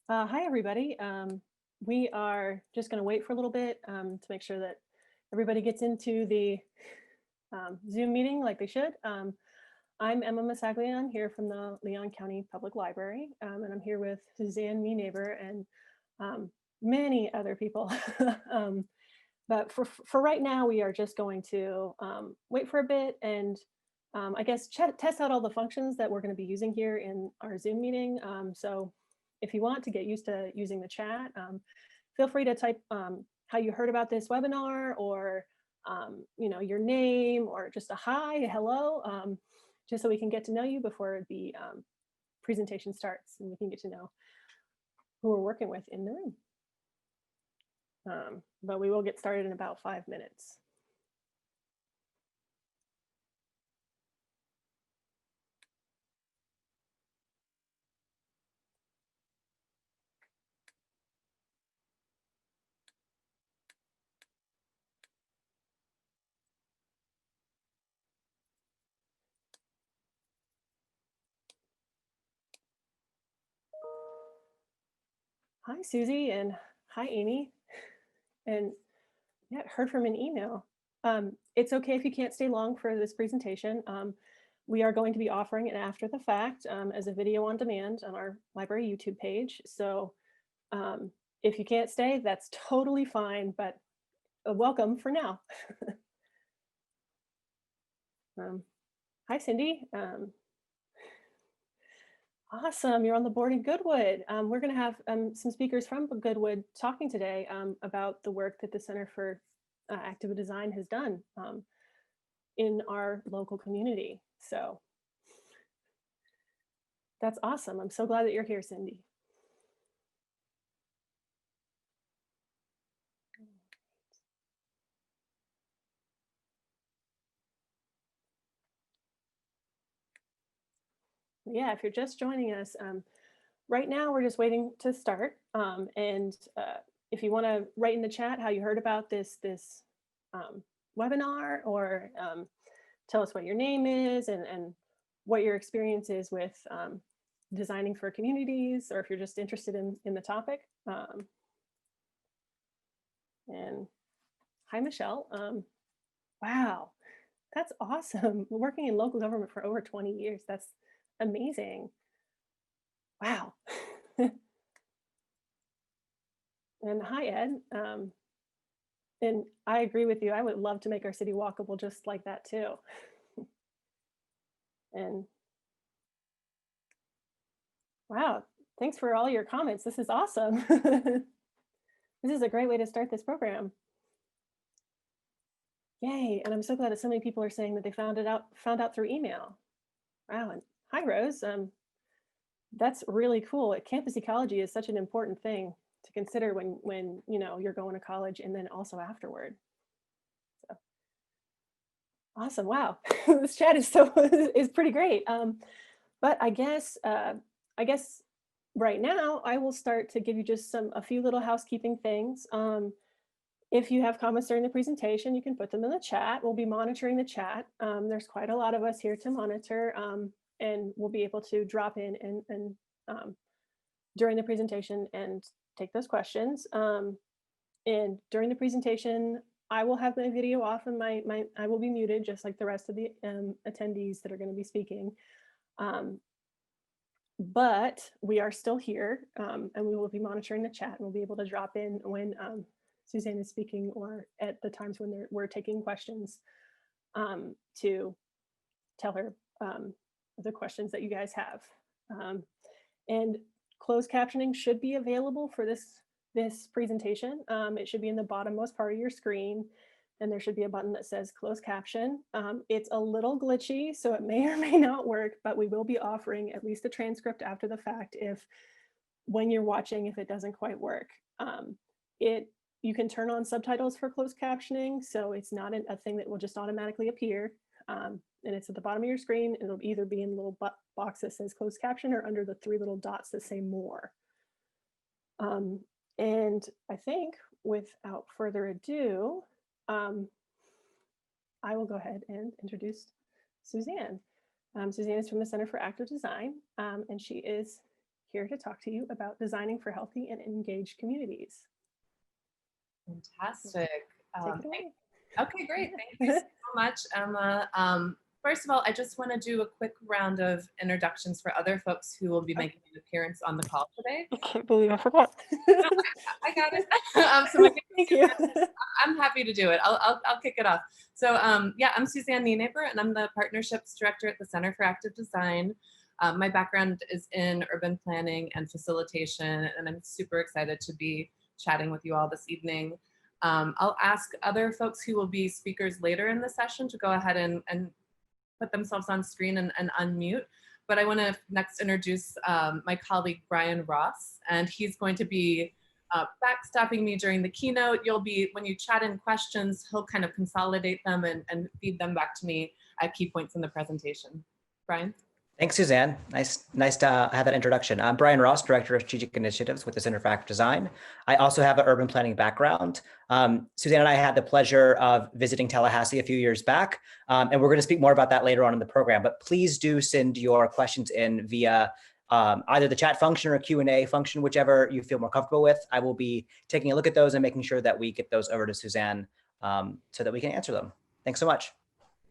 Hi, everybody. We are just going to wait for a little bit to make sure that everybody gets into the Zoom meeting like they should. I'm Emma Masaglian here from the Leon County Public Library, and I'm here with Suzanne Nienaber and um, many other people. um, but for right now, we are just going to wait for a bit and I guess test out all the functions that we're going to be using here in our Zoom meeting. So if you want to get used to using the chat, feel free to type how you heard about this webinar or your name or just a hi, a hello, just so we can get to know you before the presentation starts and we can get to know who we're working with in the room. But we will get started in about 5 minutes. Hi, Susie, and hi, Amy. And yeah, heard from an email. It's okay if you can't stay long for this presentation. We are going to be offering it after the fact as a video on demand on our library YouTube page. So if you can't stay, that's totally fine, but welcome for now. Hi, Cindy. Awesome, you're on the board in Goodwood. We're going to have some speakers from Goodwood talking today about the work that the Center for Active Design has done in our local community. So that's awesome. I'm so glad that you're here, Cindy. Yeah, if you're just joining us, right now we're just waiting to start. If you want to write in the chat how you heard about this webinar, or tell us what your name is and what your experience is with designing for communities, or if you're just interested in the topic. And hi, Michelle. Wow, that's awesome. Working in local government for over 20 years. That's amazing. Wow. And hi, Ed. And I agree with you. I would love to make our city walkable just like that too. And wow, thanks for all your comments. This is awesome. This is a great way to start this program. Yay. And I'm so glad that so many people are saying that they found out through email. Wow. And hi, Rose. That's really cool. Campus ecology is such an important thing to consider when you're going to college and then also afterward. So awesome. Wow. This chat is is pretty great. But I guess right now I will start to give you just a few little housekeeping things. If you have comments during the presentation, you can put them in the chat. We'll be monitoring the chat. There's quite a lot of us here to monitor, and we'll be able to drop in and during the presentation and take those questions. And during the presentation, I will have my video off and I will be muted just like the rest of the attendees that are going to be speaking. But we are still here, and we will be monitoring the chat, and we'll be able to drop in when Suzanne is speaking or at the times when we're taking questions to tell her the questions that you guys have. And closed captioning should be available for this presentation. It should be in the bottommost part of your screen, and there should be a button that says closed caption. It's a little glitchy, so it may or may not work, but we will be offering at least a transcript after the fact when you're watching, if it doesn't quite work. You can turn on subtitles for closed captioning, so it's not a thing that will just automatically appear. And it's at the bottom of your screen. It'll either be in a little box that says closed caption or under the 3 little dots that say more. And I think without further ado, I will go ahead and introduce Suzanne. Suzanne is from the Center for Active Design, and she is here to talk to you about designing for healthy and engaged communities. Fantastic. Take it away. Okay, great. Thank you so much, Emma. First of all, I just want to do a quick round of introductions for other folks who will be making an appearance on the call today. I can't believe I forgot. I got it. So Thank you. I'm happy to do it. I'll kick it off. So yeah, I'm Suzanne Nienaber, and I'm the Partnerships Director at the Center for Active Design. My background is in urban planning and facilitation, and I'm super excited to be chatting with you all this evening. I'll ask other folks who will be speakers later in the session to go ahead and put themselves on screen and unmute. But I want to next introduce my colleague, Brian Ross, and he's going to be backstopping me during the keynote. You'll be, when you chat in questions, he'll kind of consolidate them and feed them back to me at key points in the presentation. Brian? Thanks, Suzanne. Nice to have that introduction. I'm Brian Ross, Director of Strategic Initiatives with the Center for Active Design. I also have an urban planning background. Suzanne and I had the pleasure of visiting Tallahassee a few years back, and we're going to speak more about that later on in the program. But please do send your questions in via either the chat function or Q&A function, whichever you feel more comfortable with. I will be taking a look at those and making sure that we get those over to Suzanne so that we can answer them. Thanks so much.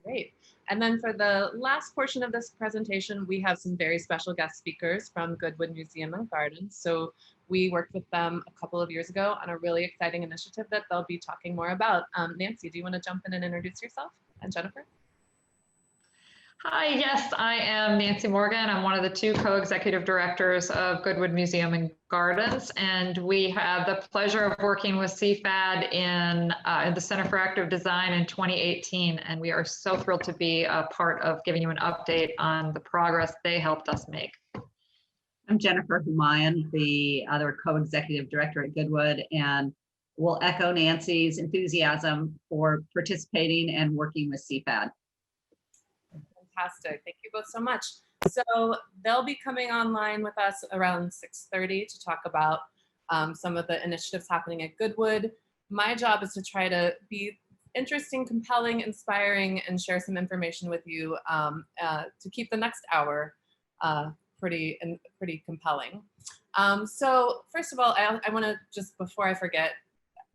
Great. And then for the last portion of this presentation, we have some very special guest speakers from Goodwood Museum and Gardens. So we worked with them a couple of years ago on a really exciting initiative that they'll be talking more about. Nancy, do you want to jump in and introduce yourself? And Jennifer? Hi, yes, I am Nancy Morgan. I'm one of the two co-executive directors of Goodwood Museum and Gardens, and we have the pleasure of working with CFAD in the Center for Active Design in 2018, and we are so thrilled to be a part of giving you an update on the progress they helped us make. I'm Jennifer Humayan, the other co-executive director at Goodwood, and will echo Nancy's enthusiasm for participating and working with CFAD. Fantastic. Thank you both so much. So they'll be coming online with us around 6:30 to talk about some of the initiatives happening at Goodwood. My job is to try to be interesting, compelling, inspiring, and share some information with you to keep the next hour pretty compelling. So first of all, I want to, just before I forget,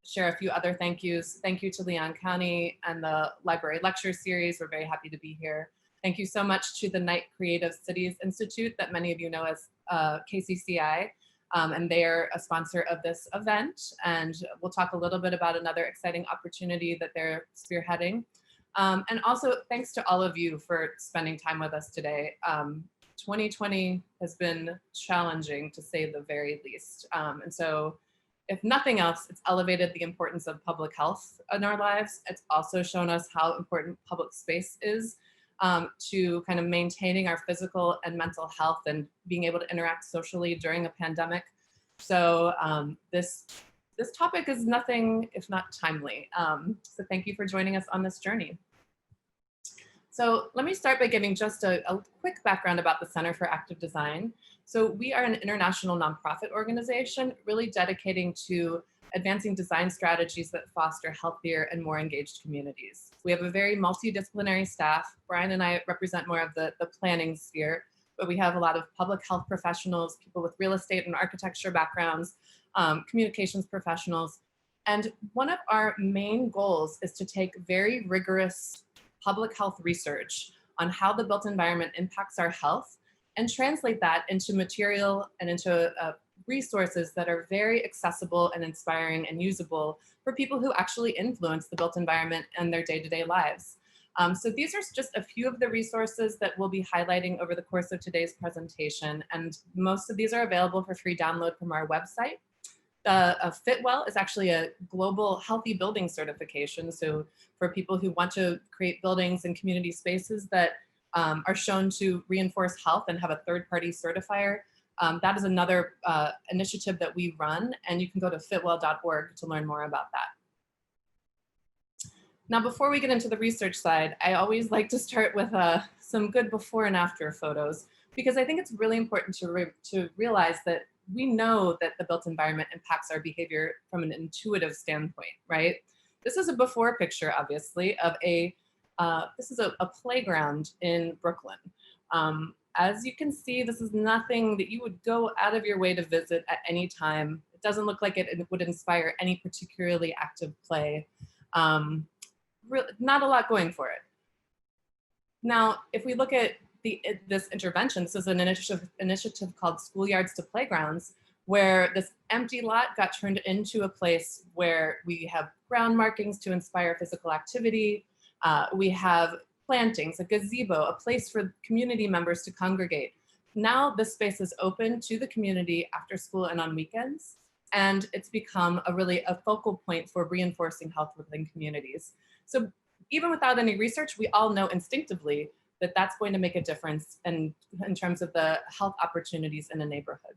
share a few other thank yous. Thank you to Leon County and the Library Lecture Series. We're very happy to be here. Thank you so much to the Knight Creative Cities Institute that many of you know as KCCI, and they are a sponsor of this event. And we'll talk a little bit about another exciting opportunity that they're spearheading. And also thanks to all of you for spending time with us today. 2020 has been challenging, to say the very least. And so if nothing else, it's elevated the importance of public health in our lives. It's also shown us how important public space is to kind of maintaining our physical and mental health and being able to interact socially during a pandemic. So this topic is nothing if not timely. So thank you for joining us on this journey. So let me start by giving just a quick background about the Center for Active Design. So we are an international nonprofit organization really dedicating to advancing design strategies that foster healthier and more engaged communities. We have a very multidisciplinary staff. Brian and I represent more of the planning sphere, but we have a lot of public health professionals, people with real estate and architecture backgrounds, communications professionals. And one of our main goals is to take very rigorous public health research on how the built environment impacts our health and translate that into material and into resources that are very accessible and inspiring and usable for people who actually influence the built environment and their day-to-day lives. So these are just a few of the resources that we'll be highlighting over the course of today's presentation. And most of these are available for free download from our website. Fitwell is actually a global healthy building certification. So for people who want to create buildings and community spaces that are shown to reinforce health and have a third-party certifier, that is another initiative that we run, and you can go to fitwell.org to learn more about that. Now, before we get into the research side, I always like to start with some good before and after photos, because I think it's really important to realize that we know that the built environment impacts our behavior from an intuitive standpoint, right? This is a before picture, obviously, of this is a playground in Brooklyn. as you can see, this is nothing that you would go out of your way to visit at any time. It doesn't look like it would inspire any particularly active play. Not a lot going for it. Now, if we look at this intervention, this is an initiative called Schoolyards to Playgrounds, where this empty lot got turned into a place where we have ground markings to inspire physical activity. We have plantings, a gazebo, a place for community members to congregate. Now this space is open to the community after school and on weekends, and it's become a focal point for reinforcing health within communities. So even without any research, we all know instinctively that that's going to make a difference in terms of the health opportunities in a neighborhood.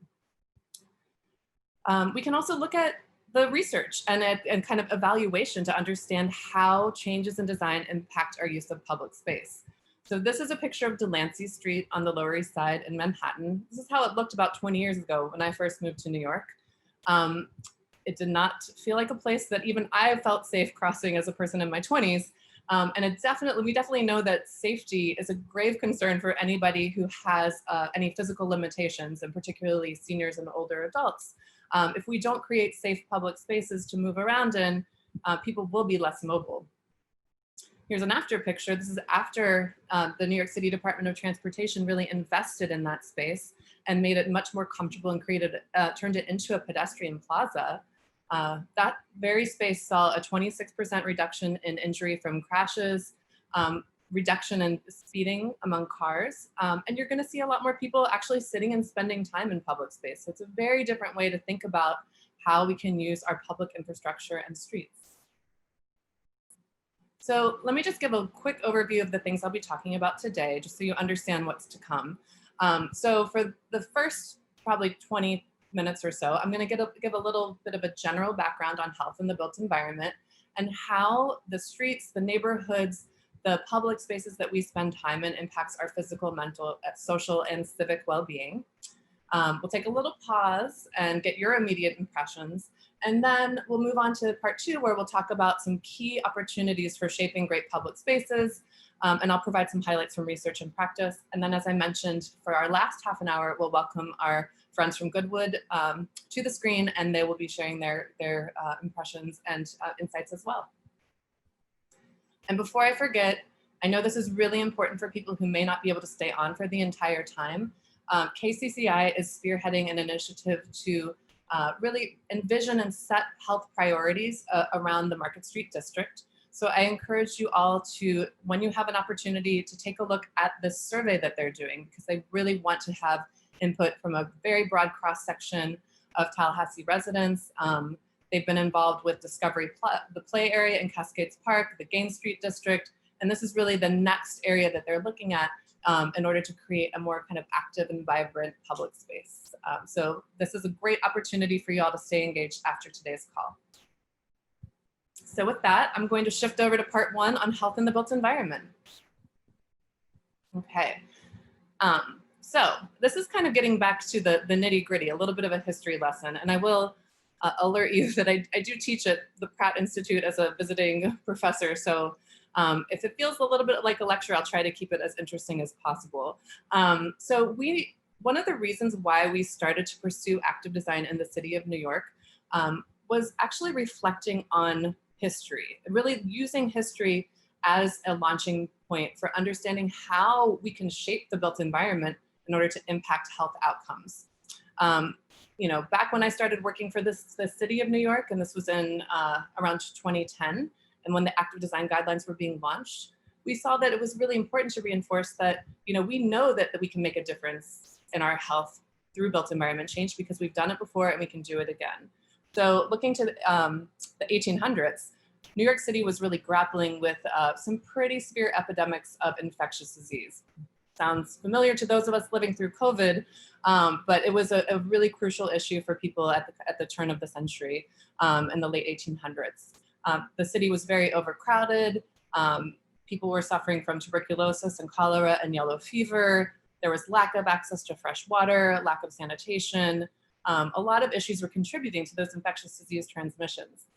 We can also look at the research and kind of evaluation to understand how changes in design impact our use of public space. So this is a picture of Delancey Street on the Lower East Side in Manhattan. This is how it looked about 20 years ago when I first moved to New York. It did not feel like a place that even I felt safe crossing as a person in my 20s. And we definitely know that safety is a grave concern for anybody who has any physical limitations, and particularly seniors and older adults. If we don't create safe public spaces to move around in, people will be less mobile. Here's an after picture. This is after the New York City Department of Transportation really invested in that space and made it much more comfortable and turned it into a pedestrian plaza. That very space saw a 26% reduction in injury from crashes, reduction in speeding among cars, and you're going to see a lot more people actually sitting and spending time in public space. So it's a very different way to think about how we can use our public infrastructure and streets. So let me just give a quick overview of the things I'll be talking about today, just so you understand what's to come. So for the first probably 20 minutes or so, I'm going to give a little bit of a general background on health in the built environment and how the streets, the neighborhoods, the public spaces that we spend time in impacts our physical, mental, social, and civic well-being. We'll take a little pause and get your immediate impressions, and then we'll move on to part 2, where we'll talk about some key opportunities for shaping great public spaces, and I'll provide some highlights from research and practice. And then, as I mentioned, for our last half an hour, we'll welcome our friends from Goodwood to the screen, and they will be sharing their impressions and insights as well. And before I forget, I know this is really important for people who may not be able to stay on for the entire time. KCCI is spearheading an initiative to really envision and set health priorities around the Market Street district. So I encourage you all to, when you have an opportunity, to take a look at this survey that they're doing, because they really want to have input from a very broad cross-section of Tallahassee residents. They've been involved with Discovery, the play area in Cascades Park, the Gain Street district, and this is really the next area that they're looking at in order to create a more kind of active and vibrant public space. So this is a great opportunity for you all to stay engaged after today's call. So with that, I'm going to shift over to part 1 on health in the built environment. Okay. So this is kind of getting back to the nitty-gritty, a little bit of a history lesson, and I will alert you that I do teach at the Pratt Institute as a visiting professor. So if it feels a little bit like a lecture, I'll try to keep it as interesting as possible. So one of the reasons why we started to pursue active design in the city of New York was actually reflecting on history, really using history as a launching point for understanding how we can shape the built environment in order to impact health outcomes. You know, back when I started working for the city of New York, and this was in around 2010, and when the active design guidelines were being launched, we saw that it was really important to reinforce that, you know, we know that we can make a difference in our health through built environment change because we've done it before and we can do it again. So looking to the 1800s, New York City was really grappling with some pretty severe epidemics of infectious disease. Sounds familiar to those of us living through COVID, but it was a really crucial issue for people at the turn of the century in the late 1800s. The city was very overcrowded. People were suffering from tuberculosis and cholera and yellow fever. There was lack of access to fresh water, lack of sanitation. A lot of issues were contributing to those infectious disease transmissions.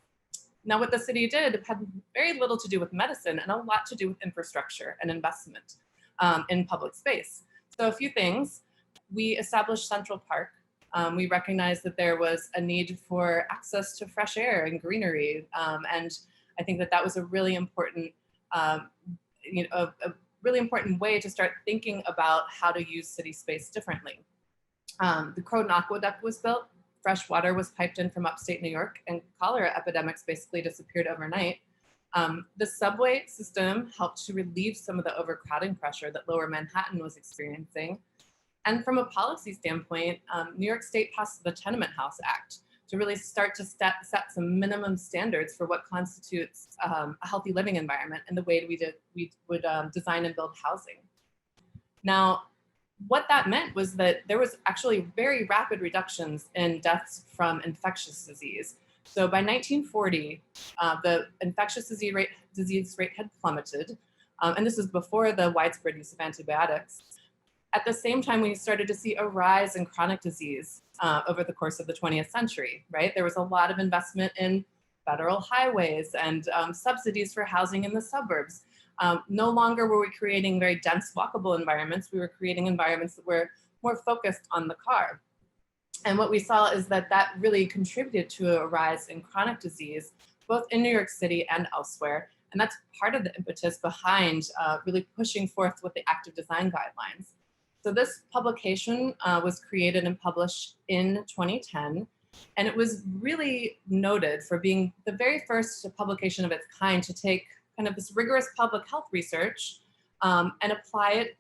Now, what the city did had very little to do with medicine and a lot to do with infrastructure and investment in public space. So a few things. We established Central Park. We recognized that there was a need for access to fresh air and greenery. And I think that that was a really important, a really important way to start thinking about how to use city space differently. The Croton Aqueduct was built. Fresh water was piped in from upstate New York, and cholera epidemics basically disappeared overnight. The subway system helped to relieve some of the overcrowding pressure that Lower Manhattan was experiencing. And from a policy standpoint, New York State passed the Tenement House Act to really start to set some minimum standards for what constitutes a healthy living environment and the way we would design and build housing. Now, what that meant was that there was actually very rapid reductions in deaths from infectious disease. So by 1940, the infectious disease rate had plummeted. And this was before the widespread use of antibiotics. At the same time, we started to see a rise in chronic disease over the course of the 20th century, right? There was a lot of investment in federal highways and subsidies for housing in the suburbs. No longer were we creating very dense walkable environments. We were creating environments that were more focused on the car. And what we saw is that that really contributed to a rise in chronic disease, both in New York City and elsewhere. And that's part of the impetus behind really pushing forth with the active design guidelines. So this publication was created and published in 2010, and it was really noted for being the very first publication of its kind to take kind of this rigorous public health research and apply it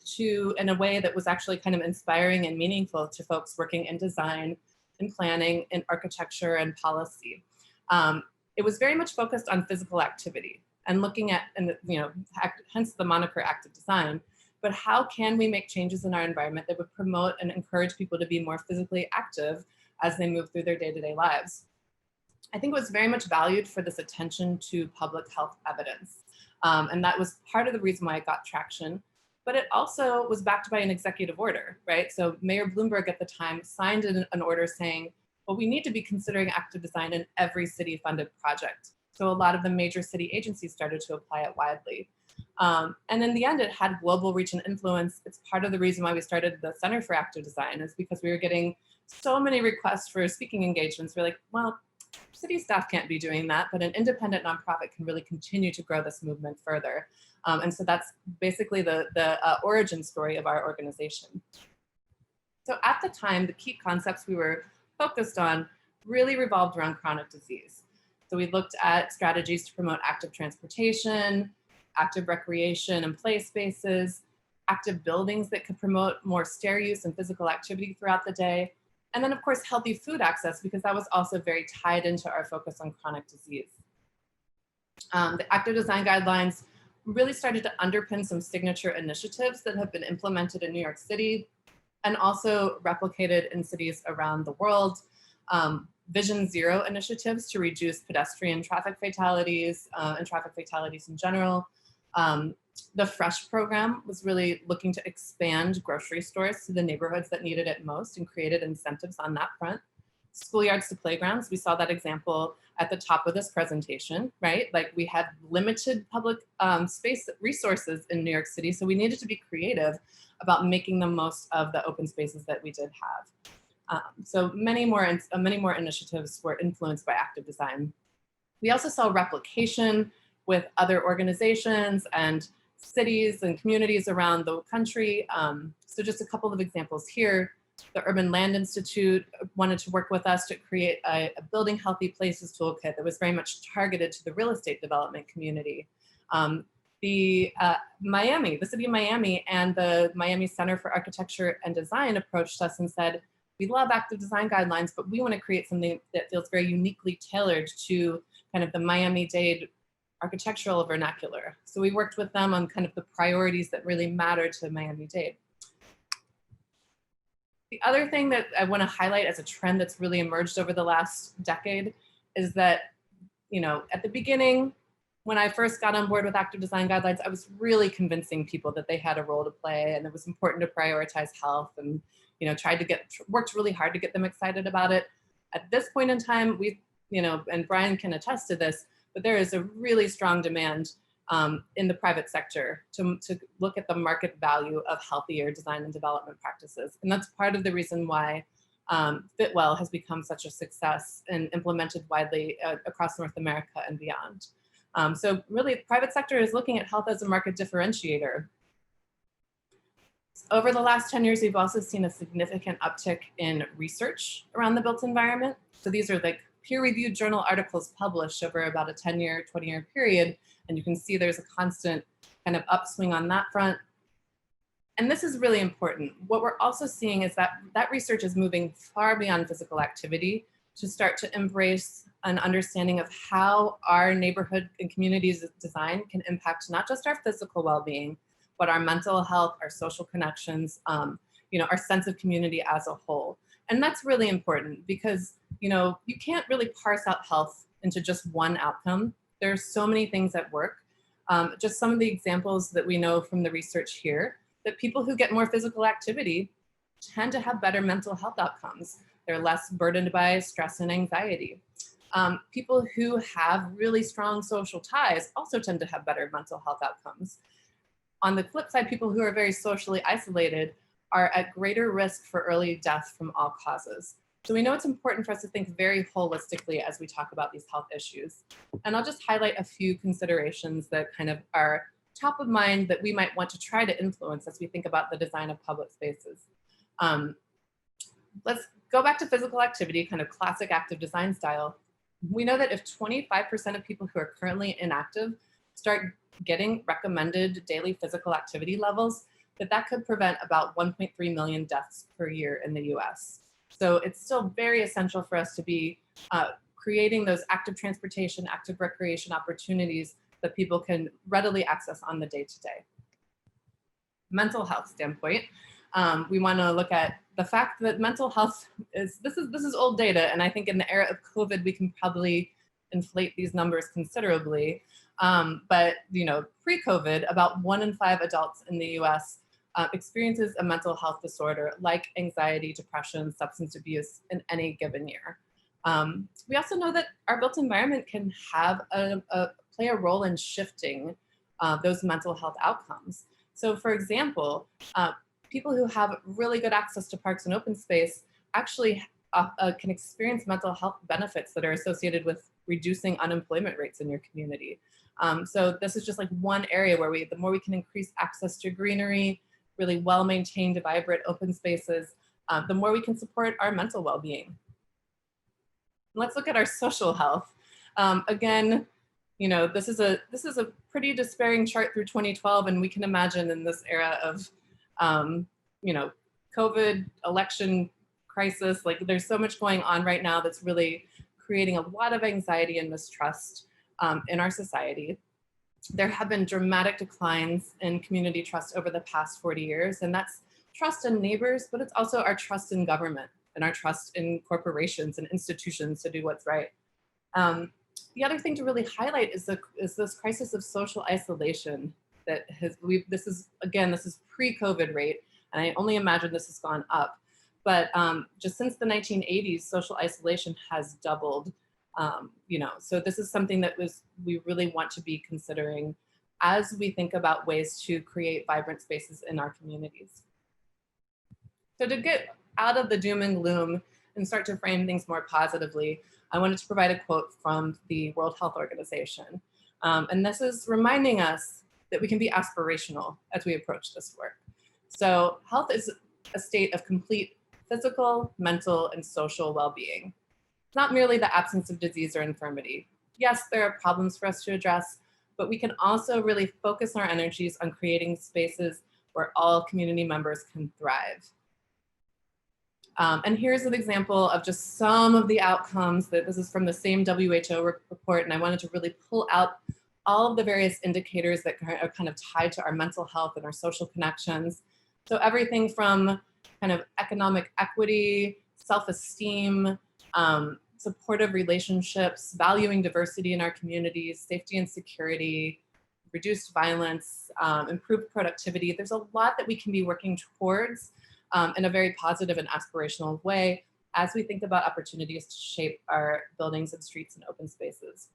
in a way that was actually kind of inspiring and meaningful to folks working in design and planning and architecture and policy. It was very much focused on physical activity and looking at, hence the moniker active design, but how can we make changes in our environment that would promote and encourage people to be more physically active as they move through their day-to-day lives? I think it was very much valued for this attention to public health evidence. And that was part of the reason why it got traction, but it also was backed by an executive order, right? So Mayor Bloomberg at the time signed an order saying, well, we need to be considering active design in every city-funded project. So a lot of the major city agencies started to apply it widely. And in the end, it had global reach and influence. It's part of the reason why we started the Center for Active Design, is because we were getting so many requests for speaking engagements. We're like, well, city staff can't be doing that, but an independent nonprofit can really continue to grow this movement further. And so that's basically the origin story of our organization. So at the time, the key concepts we were focused on really revolved around chronic disease. So we looked at strategies to promote active transportation, active recreation and play spaces, active buildings that could promote more stair use and physical activity throughout the day. And then of course, healthy food access, because that was also very tied into our focus on chronic disease. The active design guidelines really started to underpin some signature initiatives that have been implemented in New York City and also replicated in cities around the world. Vision Zero initiatives to reduce pedestrian traffic fatalities and traffic fatalities in general. The Fresh program was really looking to expand grocery stores to the neighborhoods that needed it most and created incentives on that front. Schoolyards to playgrounds, we saw that example at the top of this presentation, right? Like we had limited public space resources in New York City, so we needed to be creative about making the most of the open spaces that we did have. So many more initiatives were influenced by active design. We also saw replication with other organizations and cities and communities around the country. So just a couple of examples here. The Urban Land Institute wanted to work with us to create a Building Healthy Places toolkit that was very much targeted to the real estate development community. The city of Miami and the Miami Center for Architecture and Design approached us and said, we love active design guidelines, but we want to create something that feels very uniquely tailored to kind of the Miami-Dade architectural vernacular. So we worked with them on kind of the priorities that really matter to Miami-Dade. The other thing that I want to highlight as a trend that's really emerged over the last decade is that, at the beginning, when I first got on board with active design guidelines, I was really convincing people that they had a role to play and it was important to prioritize health and, worked really hard to get them excited about it. At this point in time, and Brian can attest to this, but there is a really strong demand in the private sector to look at the market value of healthier design and development practices. And that's part of the reason why Fitwell has become such a success and implemented widely across North America and beyond. So really, the private sector is looking at health as a market differentiator. Over the last 10 years, we've also seen a significant uptick in research around the built environment. So these are like peer-reviewed journal articles published over about a 10-year, 20-year period. And you can see there's a constant kind of upswing on that front. And this is really important. What we're also seeing is that that research is moving far beyond physical activity to start to embrace an understanding of how our neighborhood and communities design can impact not just our physical well-being, but our mental health, our social connections, our sense of community as a whole. And that's really important because, you can't really parse out health into just one outcome. There's so many things at work. Just some of the examples that we know from the research here, that people who get more physical activity tend to have better mental health outcomes. They're less burdened by stress and anxiety. People who have really strong social ties also tend to have better mental health outcomes. On the flip side, people who are very socially isolated are at greater risk for early death from all causes. So we know it's important for us to think very holistically as we talk about these health issues. And I'll just highlight a few considerations that kind of are top of mind that we might want to try to influence as we think about the design of public spaces. Let's go back to physical activity, kind of classic active design style. We know that if 25% of people who are currently inactive start getting recommended daily physical activity levels, that could prevent about 1.3 million deaths per year in the US. So it's still very essential for us to be creating those active transportation, active recreation opportunities that people can readily access on the day-to-day. Mental health standpoint, we want to look at the fact that mental health this is old data, and I think in the era of COVID, we can probably inflate these numbers considerably. But pre-COVID, about 1 in 5 adults in the US experiences a mental health disorder like anxiety, depression, substance abuse in any given year. We also know that our built environment can have play a role in shifting those mental health outcomes. So for example, people who have really good access to parks and open space actually can experience mental health benefits that are associated with reducing unemployment rates in your community. So this is just like one area where the more we can increase access to greenery, really well-maintained, vibrant open spaces, the more we can support our mental well-being. Let's look at our social health. Again, this is a pretty despairing chart through 2012, and we can imagine in this era of, COVID, election crisis, like there's so much going on right now that's really creating a lot of anxiety and mistrust in our society. There have been dramatic declines in community trust over the past 40 years, and that's trust in neighbors, but it's also our trust in government and our trust in corporations and institutions to do what's right. The other thing to really highlight is this crisis of social isolation that this is pre-COVID rate, and I only imagine this has gone up. But just since the 1980s, social isolation has doubled. So this is something that we really want to be considering as we think about ways to create vibrant spaces in our communities. So to get out of the doom and gloom and start to frame things more positively, I wanted to provide a quote from the World Health Organization. And this is reminding us that we can be aspirational as we approach this work. So health is a state of complete physical, mental, and social well-being. It's not merely the absence of disease or infirmity. Yes, there are problems for us to address, but we can also really focus our energies on creating spaces where all community members can thrive. And here's an example of just some of the outcomes that this is from the same WHO report, and I wanted to really pull out all of the various indicators that are kind of tied to our mental health and our social connections. So everything from kind of economic equity, self-esteem, supportive relationships, valuing diversity in our communities, safety and security, reduced violence, improved productivity. There's a lot that we can be working towards in a very positive and aspirational way as we think about opportunities to shape our buildings and streets and open spaces.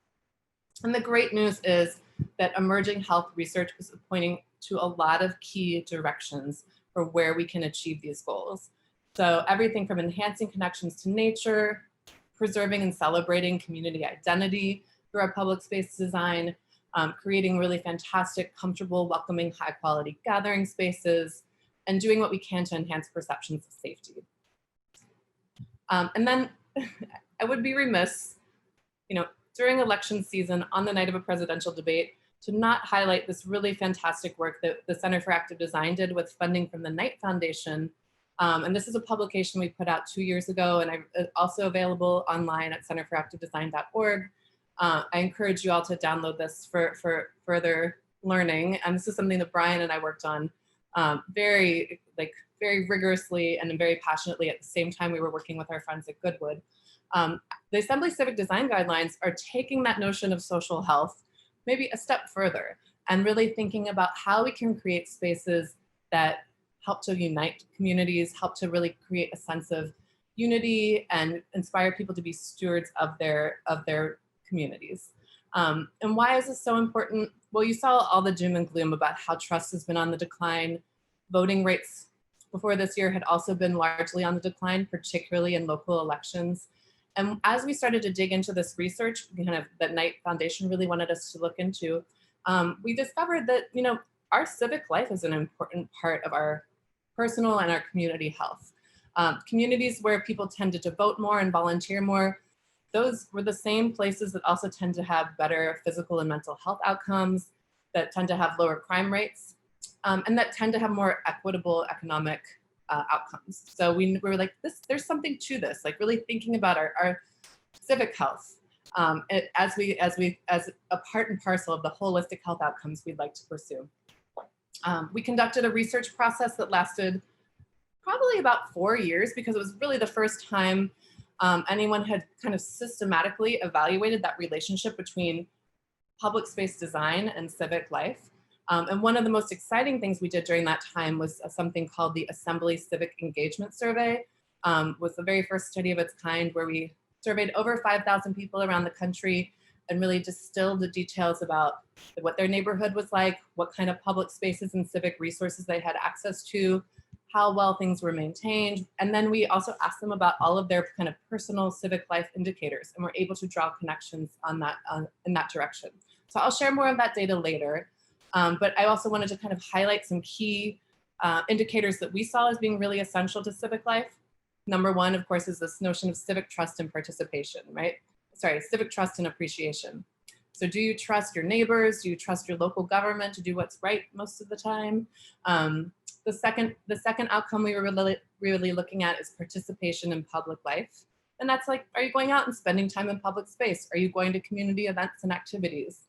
And the great news is that emerging health research is pointing to a lot of key directions for where we can achieve these goals. So everything from enhancing connections to nature, preserving and celebrating community identity through our public space design, creating really fantastic, comfortable, welcoming, high quality gathering spaces, and doing what we can to enhance perceptions of safety. And then I would be remiss, during election season on the night of a presidential debate, to not highlight this really fantastic work that the Center for Active Design did with funding from the Knight Foundation. And this is a publication we put out 2 years ago, and also available online at centerforactivedesign.org. I encourage you all to download this for further learning. And this is something that Brian and I worked on very rigorously and very passionately at the same time we were working with our friends at Goodwood. The Assembly Civic Design Guidelines are taking that notion of social health maybe a step further and really thinking about how we can create spaces that help to unite communities, help to really create a sense of unity and inspire people to be stewards of their communities. And why is this so important? Well, you saw all the doom and gloom about how trust has been on the decline. Voting rates before this year had also been largely on the decline, particularly in local elections. And as we started to dig into this research, that Knight Foundation really wanted us to look into, we discovered that, our civic life is an important part of our personal and our community health. Communities where people tended to vote more and volunteer more, those were the same places that also tend to have better physical and mental health outcomes, that tend to have lower crime rates, and that tend to have more equitable economic outcomes. So we were like, there's something to this, like really thinking about our civic health as a part and parcel of the holistic health outcomes we'd like to pursue. We conducted a research process that lasted probably about 4 years, because it was really the first time anyone had kind of systematically evaluated that relationship between public space design and civic life. And one of the most exciting things we did during that time was something called the Assembly Civic Engagement Survey. Was the very first study of its kind, where we surveyed over 5,000 people around the country and really distilled the details about what their neighborhood was like, what kind of public spaces and civic resources they had access to, how well things were maintained. And then we also asked them about all of their kind of personal civic life indicators, and we're able to draw connections on that in that direction. So I'll share more of that data later. But I also wanted to kind of highlight some key indicators that we saw as being really essential to civic life. Number one, of course, is this notion of civic trust and participation, right? Sorry, civic trust and appreciation. So do you trust your neighbors? Do you trust your local government to do what's right most of the time? The second outcome we were really looking at is participation in public life. And that's like, are you going out and spending time in public space? Are you going to community events and activities?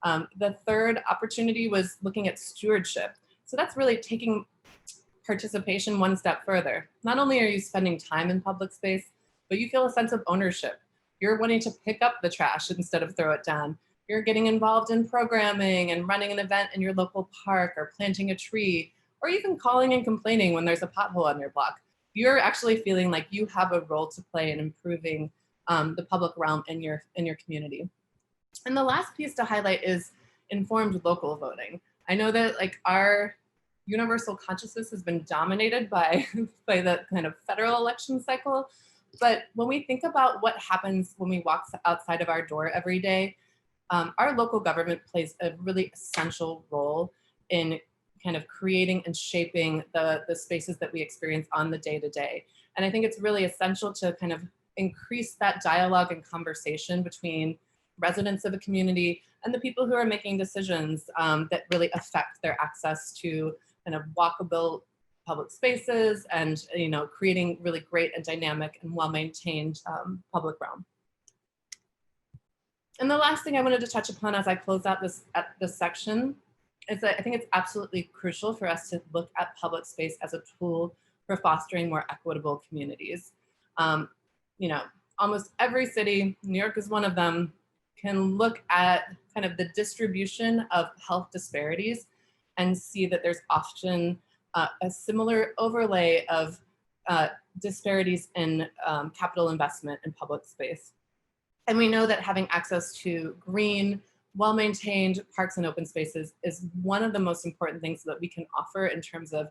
The third opportunity was looking at stewardship. So that's really taking participation one step further. Not only are you spending time in public space, but you feel a sense of ownership. You're wanting to pick up the trash instead of throw it down. You're getting involved in programming and running an event in your local park, or planting a tree, or even calling and complaining when there's a pothole on your block. You're actually feeling like you have a role to play in improving the public realm in your community. And the last piece to highlight is informed local voting. I know that like our universal consciousness has been dominated by the kind of federal election cycle. But when we think about what happens when we walk outside of our door every day, our local government plays a really essential role in kind of creating and shaping the spaces that we experience on the day-to-day. And I think it's really essential to kind of increase that dialogue and conversation between residents of a community and the people who are making decisions that really affect their access to kind of walkable public spaces and creating really great and dynamic and well-maintained public realm. And the last thing I wanted to touch upon as I close out this section is that I think it's absolutely crucial for us to look at public space as a tool for fostering more equitable communities. Almost every city, New York is one of them, can look at kind of the distribution of health disparities and see that there's often a similar overlay of disparities in capital investment in public space. And we know that having access to green, well-maintained parks and open spaces is one of the most important things that we can offer in terms of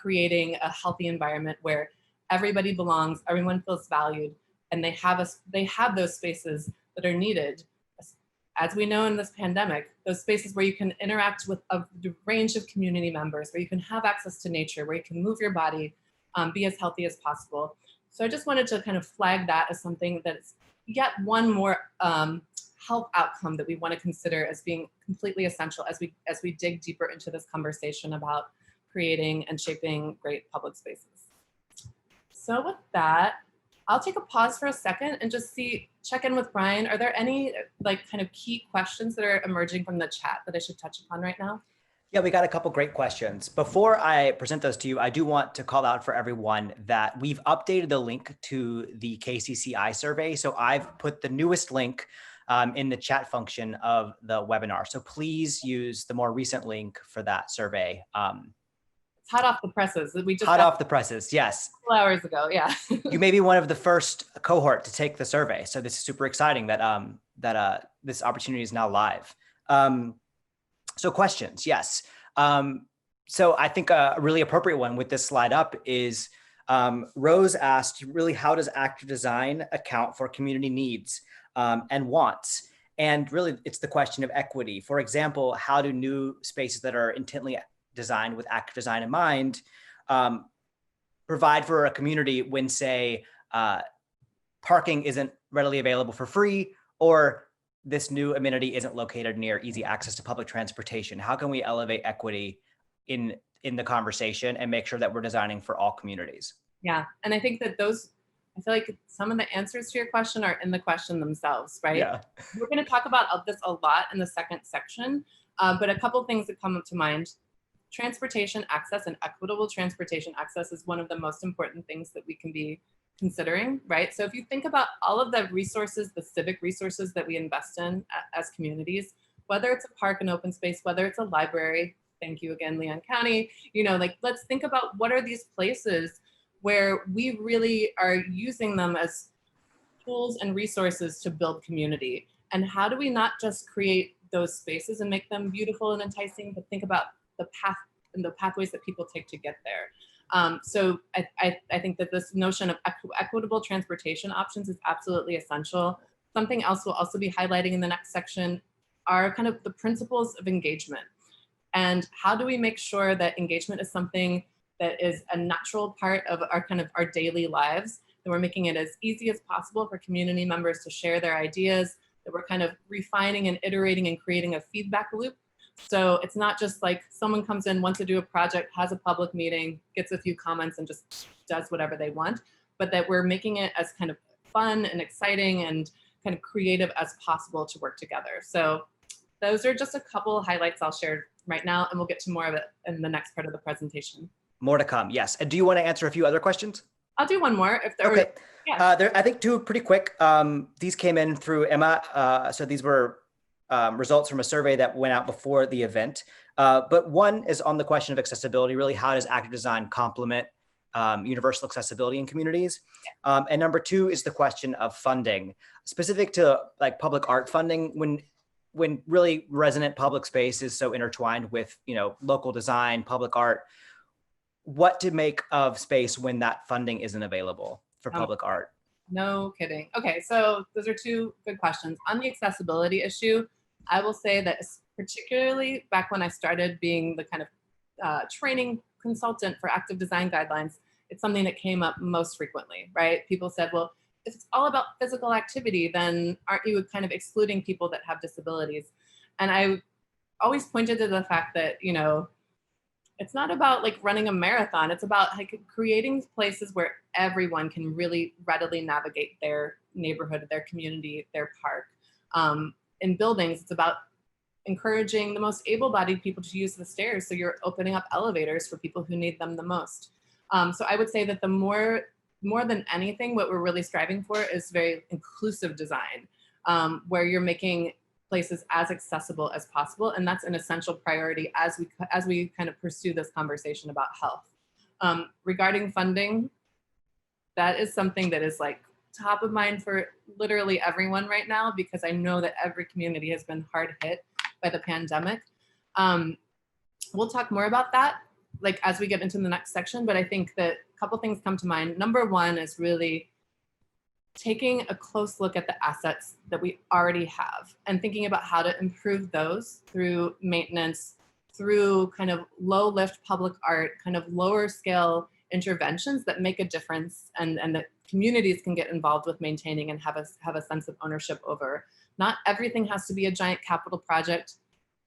creating a healthy environment where everybody belongs, everyone feels valued, and they have those spaces that are needed. As we know in this pandemic, those spaces where you can interact with a range of community members, where you can have access to nature, where you can move your body, be as healthy as possible. So I just wanted to kind of flag that as something that's yet one more health outcome that we want to consider as being completely essential as we dig deeper into this conversation about creating and shaping great public spaces. So with that, I'll take a pause for a second and just check in with Brian. Are there any like kind of key questions that are emerging from the chat that I should touch upon right now? Yeah, we got a couple great questions. Before I present those to you, I do want to call out for everyone that we've updated the link to the KCCI survey. So I've put the newest link in the chat function of the webinar. So please use the more recent link for that survey. It's hot off the presses. We just hot off the presses, yes. A couple hours ago, yeah. You may be one of the first cohort to take the survey. So this is super exciting that this opportunity is now live. So questions, yes. So I think a really appropriate one with this slide up is Rose asked, really, how does active design account for community needs and wants? And really, it's the question of equity. For example, how do new spaces that are intently designed with active design in mind provide for a community when, say, parking isn't readily available for free, or this new amenity isn't located near easy access to public transportation? How can we elevate equity in the conversation and make sure that we're designing for all communities? Yeah, and I think that I feel like some of the answers to your question are in the question themselves, right? Yeah. We're going to talk about this a lot in the second section, but a couple things that come up to mind. Transportation access and equitable transportation access is one of the most important things that we can be considering, right? So if you think about all of the resources, the civic resources that we invest in as communities, whether it's a park and open space, whether it's a library, thank you again, Leon County, like let's think about what are these places where we really are using them as tools and resources to build community. And how do we not just create those spaces and make them beautiful and enticing, but think about the path and the pathways that people take to get there. So I think that this notion of equitable transportation options is absolutely essential. Something else we'll also be highlighting in the next section are kind of the principles of engagement. And how do we make sure that engagement is something that is a natural part of our daily lives, that we're making it as easy as possible for community members to share their ideas, that we're kind of refining and iterating and creating a feedback loop. So it's not just like someone comes in, wants to do a project, has a public meeting, gets a few comments and just does whatever they want, but that we're making it as kind of fun and exciting and kind of creative as possible to work together. So those are just a couple of highlights I'll share right now, and we'll get to more of it in the next part of the presentation. More to come, yes. And do you want to answer a few other questions? I'll do one more if there okay. Yeah. I think two pretty quick. These came in through Emma. So these were results from a survey that went out before the event. But one is on the question of accessibility, really, how does active design complement universal accessibility in communities? And number two is the question of funding, specific to like public art funding, when really resonant public space is so intertwined with, local design, public art. What to make of space when that funding isn't available for public art? No kidding. Okay, so those are two good questions. On the accessibility issue, I will say that particularly back when I started being the kind of training consultant for active design guidelines, it's something that came up most frequently, right? People said, well, if it's all about physical activity, then aren't you kind of excluding people that have disabilities? And I always pointed to the fact that, it's not about like running a marathon. It's about like creating places where everyone can really readily navigate their neighborhood, their community, their park. In buildings, it's about encouraging the most able-bodied people to use the stairs. So you're opening up elevators for people who need them the most. So I would say that the more than anything, what we're really striving for is very inclusive design, where you're making places as accessible as possible. And that's an essential priority as we kind of pursue this conversation about health. Regarding funding, that is something that is like top of mind for literally everyone right now, because I know that every community has been hard hit by the pandemic. We'll talk more about that like as we get into the next section, but I think that a couple things come to mind. Number one is really taking a close look at the assets that we already have and thinking about how to improve those through maintenance, through kind of low lift public art, kind of lower scale interventions that make a difference and that communities can get involved with maintaining and have a sense of ownership over. Not everything has to be a giant capital project.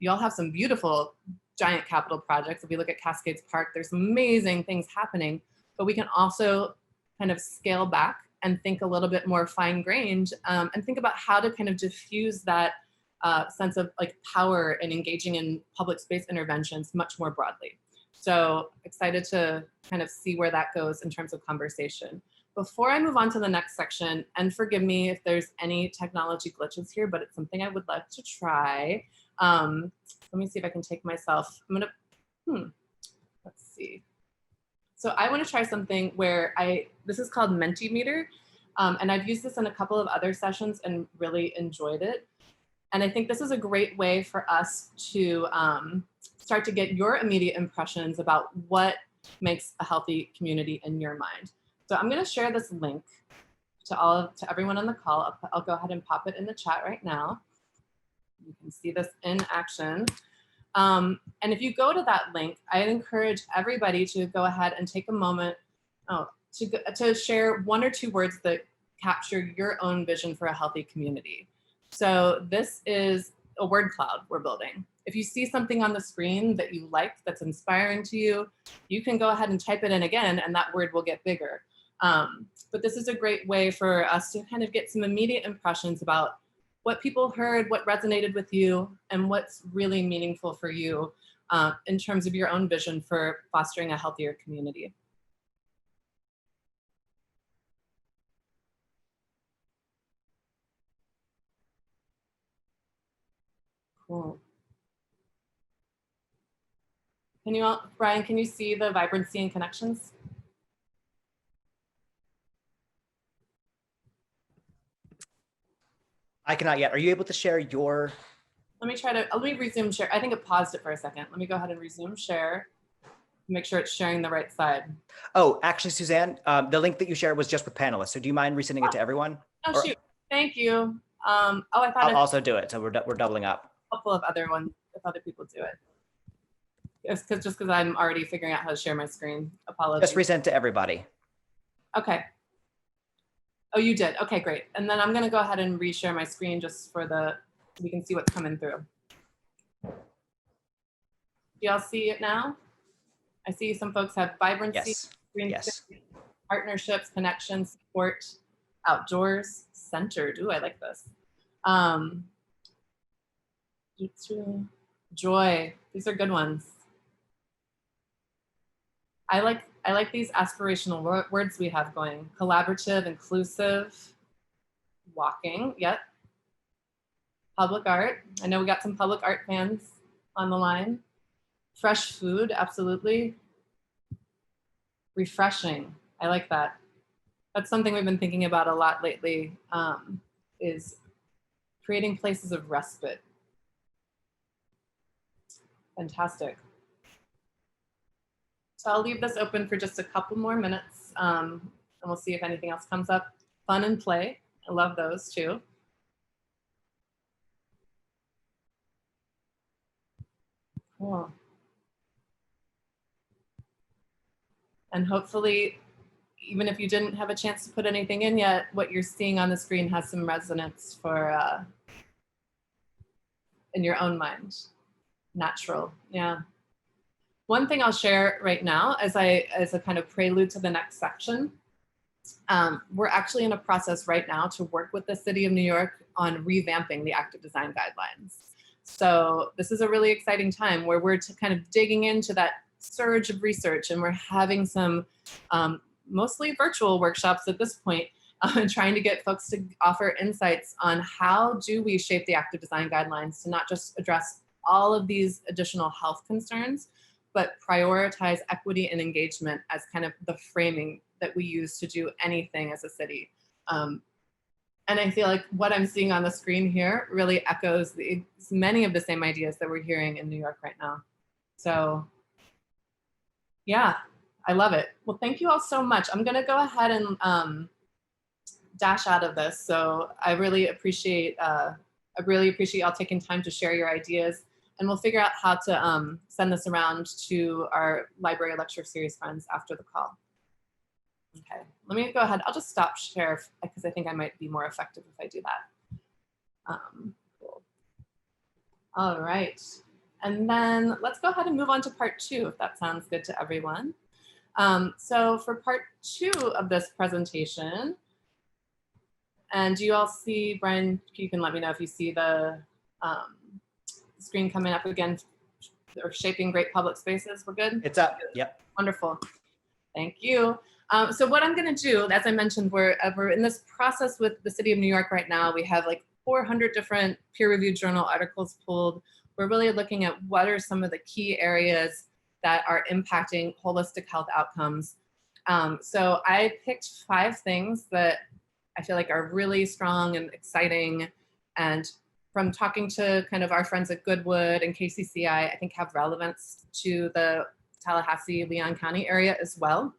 You all have some beautiful giant capital projects. If we look at Cascades Park, there's amazing things happening, but we can also kind of scale back and think a little bit more fine-grained and think about how to kind of diffuse that sense of like power and engaging in public space interventions much more broadly. So excited to kind of see where that goes in terms of conversation. Before I move on to the next section, and forgive me if there's any technology glitches here, but it's something I would like to try. Let me see if I can take myself, I'm gonna, let's see. So I wanna try something where this is called Mentimeter, and I've used this in a couple of other sessions and really enjoyed it. And I think this is a great way for us to start to get your immediate impressions about what makes a healthy community in your mind. So I'm gonna share this link to everyone on the call. I'll go ahead and pop it in the chat right now. You can see this in action. And if you go to that link, I encourage everybody to go ahead and take a moment to share 1 or 2 words that capture your own vision for a healthy community. So this is a word cloud we're building. If you see something on the screen that you like, that's inspiring to you, you can go ahead and type it in again and that word will get bigger. But this is a great way for us to kind of get some immediate impressions about what people heard, what resonated with you, and what's really meaningful for you in terms of your own vision for fostering a healthier community. Cool. Can you all, Brian, can you see the vibrancy and connections? I cannot yet. Are you able to share your? Let me resume share. I think it paused it for a second. Let me go ahead and resume share. Make sure it's sharing the right side. Oh, actually, Suzanne, the link that you shared was just with panelists. So do you mind resending it to everyone? Oh, shoot. Thank you. Oh, I thought I'll also do it. So we're doubling up. A couple of other ones if other people do it. It's just because I'm already figuring out how to share my screen. Apologies. Just resend to everybody. Okay. Oh, you did. Okay, great. And then I'm going to go ahead and reshare my screen just for so we can see what's coming through. Do y'all see it now? I see some folks have vibrancy, Yes. green Yes. space, partnerships, connections, support, outdoors, centered. Ooh, I like this. Joy. These are good ones. I like these aspirational words we have going. Collaborative, inclusive, walking, yep. Public art. I know we got some public art fans on the line. Fresh food, absolutely. Refreshing, I like that. That's something we've been thinking about a lot lately, is creating places of respite. Fantastic. So I'll leave this open for just a couple more minutes and we'll see if anything else comes up. Fun and play, I love those too. Cool. And hopefully, even if you didn't have a chance to put anything in yet, what you're seeing on the screen has some resonance for in your own mind. Natural, yeah. One thing I'll share right now as a kind of prelude to the next section, we're actually in a process right now to work with the City of New York on revamping the active design guidelines. So this is a really exciting time where we're kind of digging into that surge of research, and we're having some mostly virtual workshops at this point, trying to get folks to offer insights on how do we shape the active design guidelines to not just address all of these additional health concerns, but prioritize equity and engagement as kind of the framing that we use to do anything as a city. And I feel like what I'm seeing on the screen here really echoes many of the same ideas that we're hearing in New York right now. So yeah, I love it. Well, thank you all so much. I'm gonna go ahead and dash out of this. So I really appreciate y'all taking time to share your ideas, and we'll figure out how to send this around to our library lecture series friends after the call. Okay, let me go ahead. I'll just stop share because I think I might be more effective if I do that. Cool. All right, and then let's go ahead and move on to part 2, if that sounds good to everyone. So for part 2 of this presentation, and do you all see, Brian, you can let me know if you see the screen coming up again, or shaping great public spaces. We're good? It's up, yep. Wonderful, thank you. So what I'm gonna do, as I mentioned, we're in this process with the City of New York right now. We have like 400 different peer-reviewed journal articles pulled. We're really looking at what are some of the key areas that are impacting holistic health outcomes. So I picked 5 things that I feel like are really strong and exciting, and from talking to kind of our friends at Goodwood and KCCI, I think have relevance to the Tallahassee-Leon County area as well.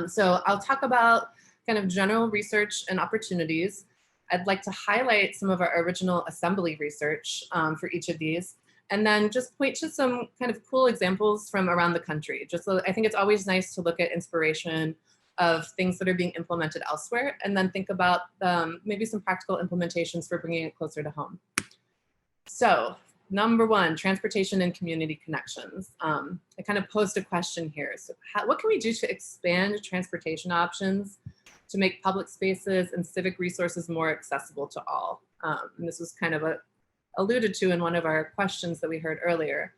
So I'll talk about kind of general research and opportunities. I'd like to highlight some of our original assembly research for each of these, and then just point to some kind of cool examples from around the country. Just so I think it's always nice to look at inspiration of things that are being implemented elsewhere, and then think about maybe some practical implementations for bringing it closer to home. So number 1, transportation and community connections. I kind of posed a question here. So what can we do to expand transportation options to make public spaces and civic resources more accessible to all? And this was kind of alluded to in one of our questions that we heard earlier.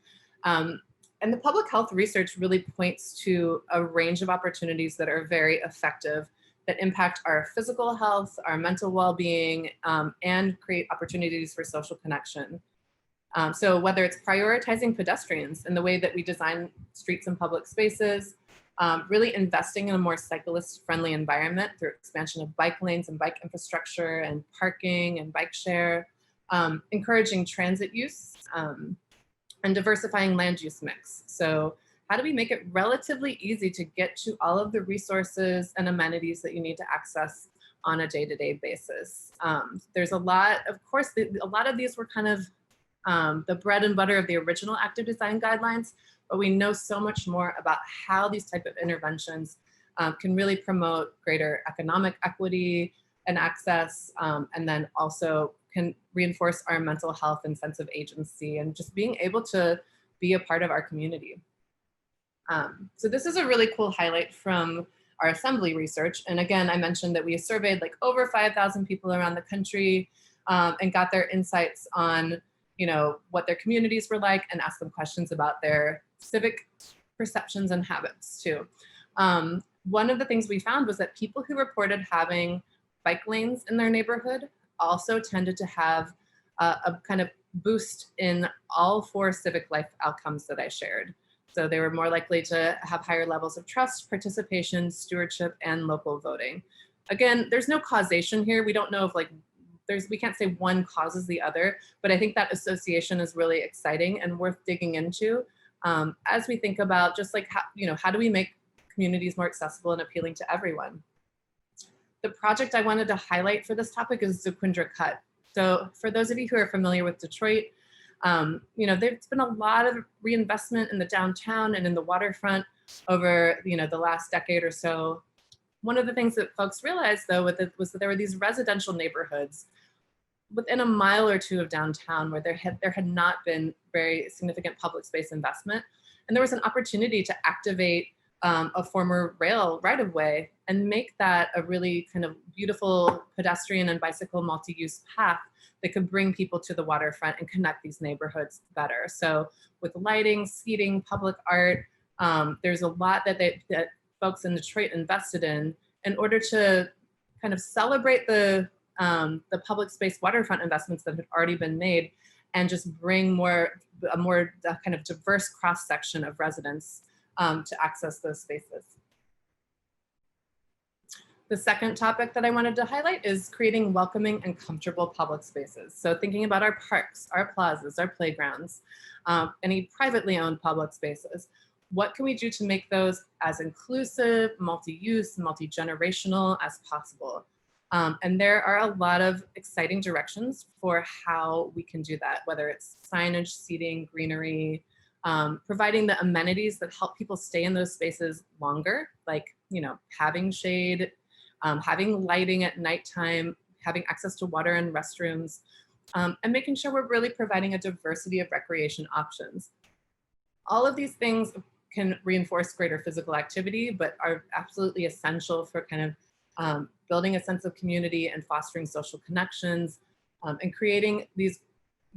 And the public health research really points to a range of opportunities that are very effective, that impact our physical health, our mental well-being, and create opportunities for social connection. So whether it's prioritizing pedestrians in the way that we design streets and public spaces, really investing in a more cyclist-friendly environment through expansion of bike lanes and bike infrastructure and parking and bike share, encouraging transit use, and diversifying land use mix. So how do we make it relatively easy to get to all of the resources and amenities that you need to access on a day-to-day basis? There's a lot, of course, a lot of these were kind of the bread and butter of the original active design guidelines, but we know so much more about how these type of interventions can really promote greater economic equity and access, and then also can reinforce our mental health and sense of agency and just being able to be a part of our community. So this is a really cool highlight from our assembly research. And again, I mentioned that we surveyed like over 5,000 people around the country and got their insights on, you know, what their communities were like, and asked them questions about their civic perceptions and habits too. One of the things we found was that people who reported having bike lanes in their neighborhood also tended to have a kind of boost in all 4 civic life outcomes that I shared. So they were more likely to have higher levels of trust, participation, stewardship, and local voting. Again, there's no causation here. We don't know if like, we can't say one causes the other, but I think that association is really exciting and worth digging into as we think about just like, how do we make communities more accessible and appealing to everyone? The project I wanted to highlight for this topic is Zuquindra Cut. So for those of you who are familiar with Detroit, there's been a lot of reinvestment in the downtown and in the waterfront over, the last decade or so. One of the things that folks realized though was that there were these residential neighborhoods within a mile or two of downtown where there had not been very significant public space investment. And there was an opportunity to activate a former rail right-of-way and make that a really kind of beautiful pedestrian and bicycle multi-use path that could bring people to the waterfront and connect these neighborhoods better. So with lighting, seating, public art, there's a lot that folks in Detroit invested in order to kind of celebrate the public space waterfront investments that had already been made and just bring a more kind of diverse cross-section of residents to access those spaces. The second topic that I wanted to highlight is creating welcoming and comfortable public spaces. So thinking about our parks, our plazas, our playgrounds, any privately owned public spaces. What can we do to make those as inclusive, multi-use, multi-generational as possible? And there are a lot of exciting directions for how we can do that, whether it's signage, seating, greenery, providing the amenities that help people stay in those spaces longer, like, you know, having shade, having lighting at nighttime, having access to water and restrooms, and making sure we're really providing a diversity of recreation options. All of these things can reinforce greater physical activity, but are absolutely essential for kind of building a sense of community and fostering social connections, and creating these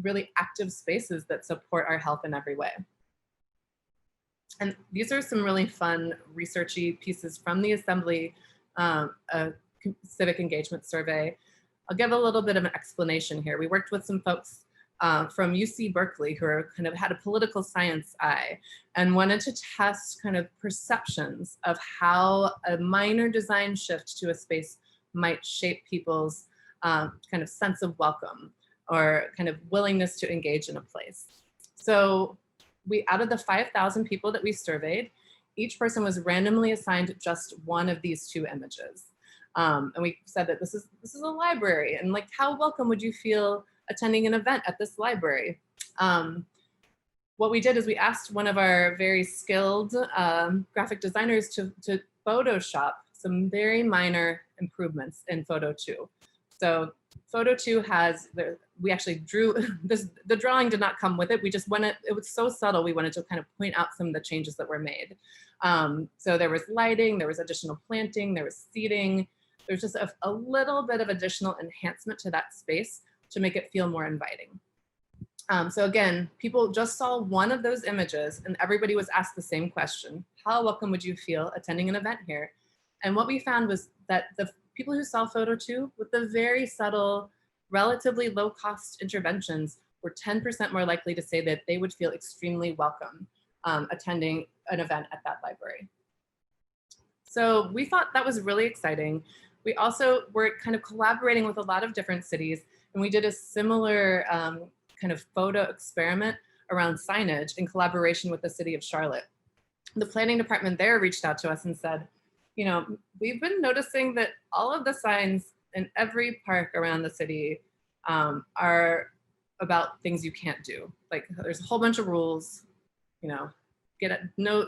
really active spaces that support our health in every way. And these are some really fun researchy pieces from the Assembly Civic Engagement Survey. I'll give a little bit of an explanation here. We worked with some folks from UC Berkeley who are kind of had a political science eye and wanted to test kind of perceptions of how a minor design shift to a space might shape people's kind of sense of welcome or kind of willingness to engage in a place. So out of the 5,000 people that we surveyed, each person was randomly assigned just one of these two images. And we said that this is a library, and like, how welcome would you feel attending an event at this library? What we did is we asked one of our very skilled graphic designers to Photoshop some very minor improvements in Photo 2. So Photo 2 has, we actually drew, the drawing did not come with it. We just wanted, it was so subtle, we wanted to kind of point out some of the changes that were made. So there was lighting, there was additional planting, there was seating. There's just a little bit of additional enhancement to that space to make it feel more inviting. So again, people just saw one of those images and everybody was asked the same question: how welcome would you feel attending an event here? And what we found was that the people who saw Photo 2 with the very subtle, relatively low cost interventions were 10% more likely to say that they would feel extremely welcome attending an event at that library. So we thought that was really exciting. We also were kind of collaborating with a lot of different cities, and we did a similar kind of photo experiment around signage in collaboration with the city of Charlotte. The planning department there reached out to us and said, you know, we've been noticing that all of the signs in every park around the city are about things you can't do. Like, there's a whole bunch of rules, you know, no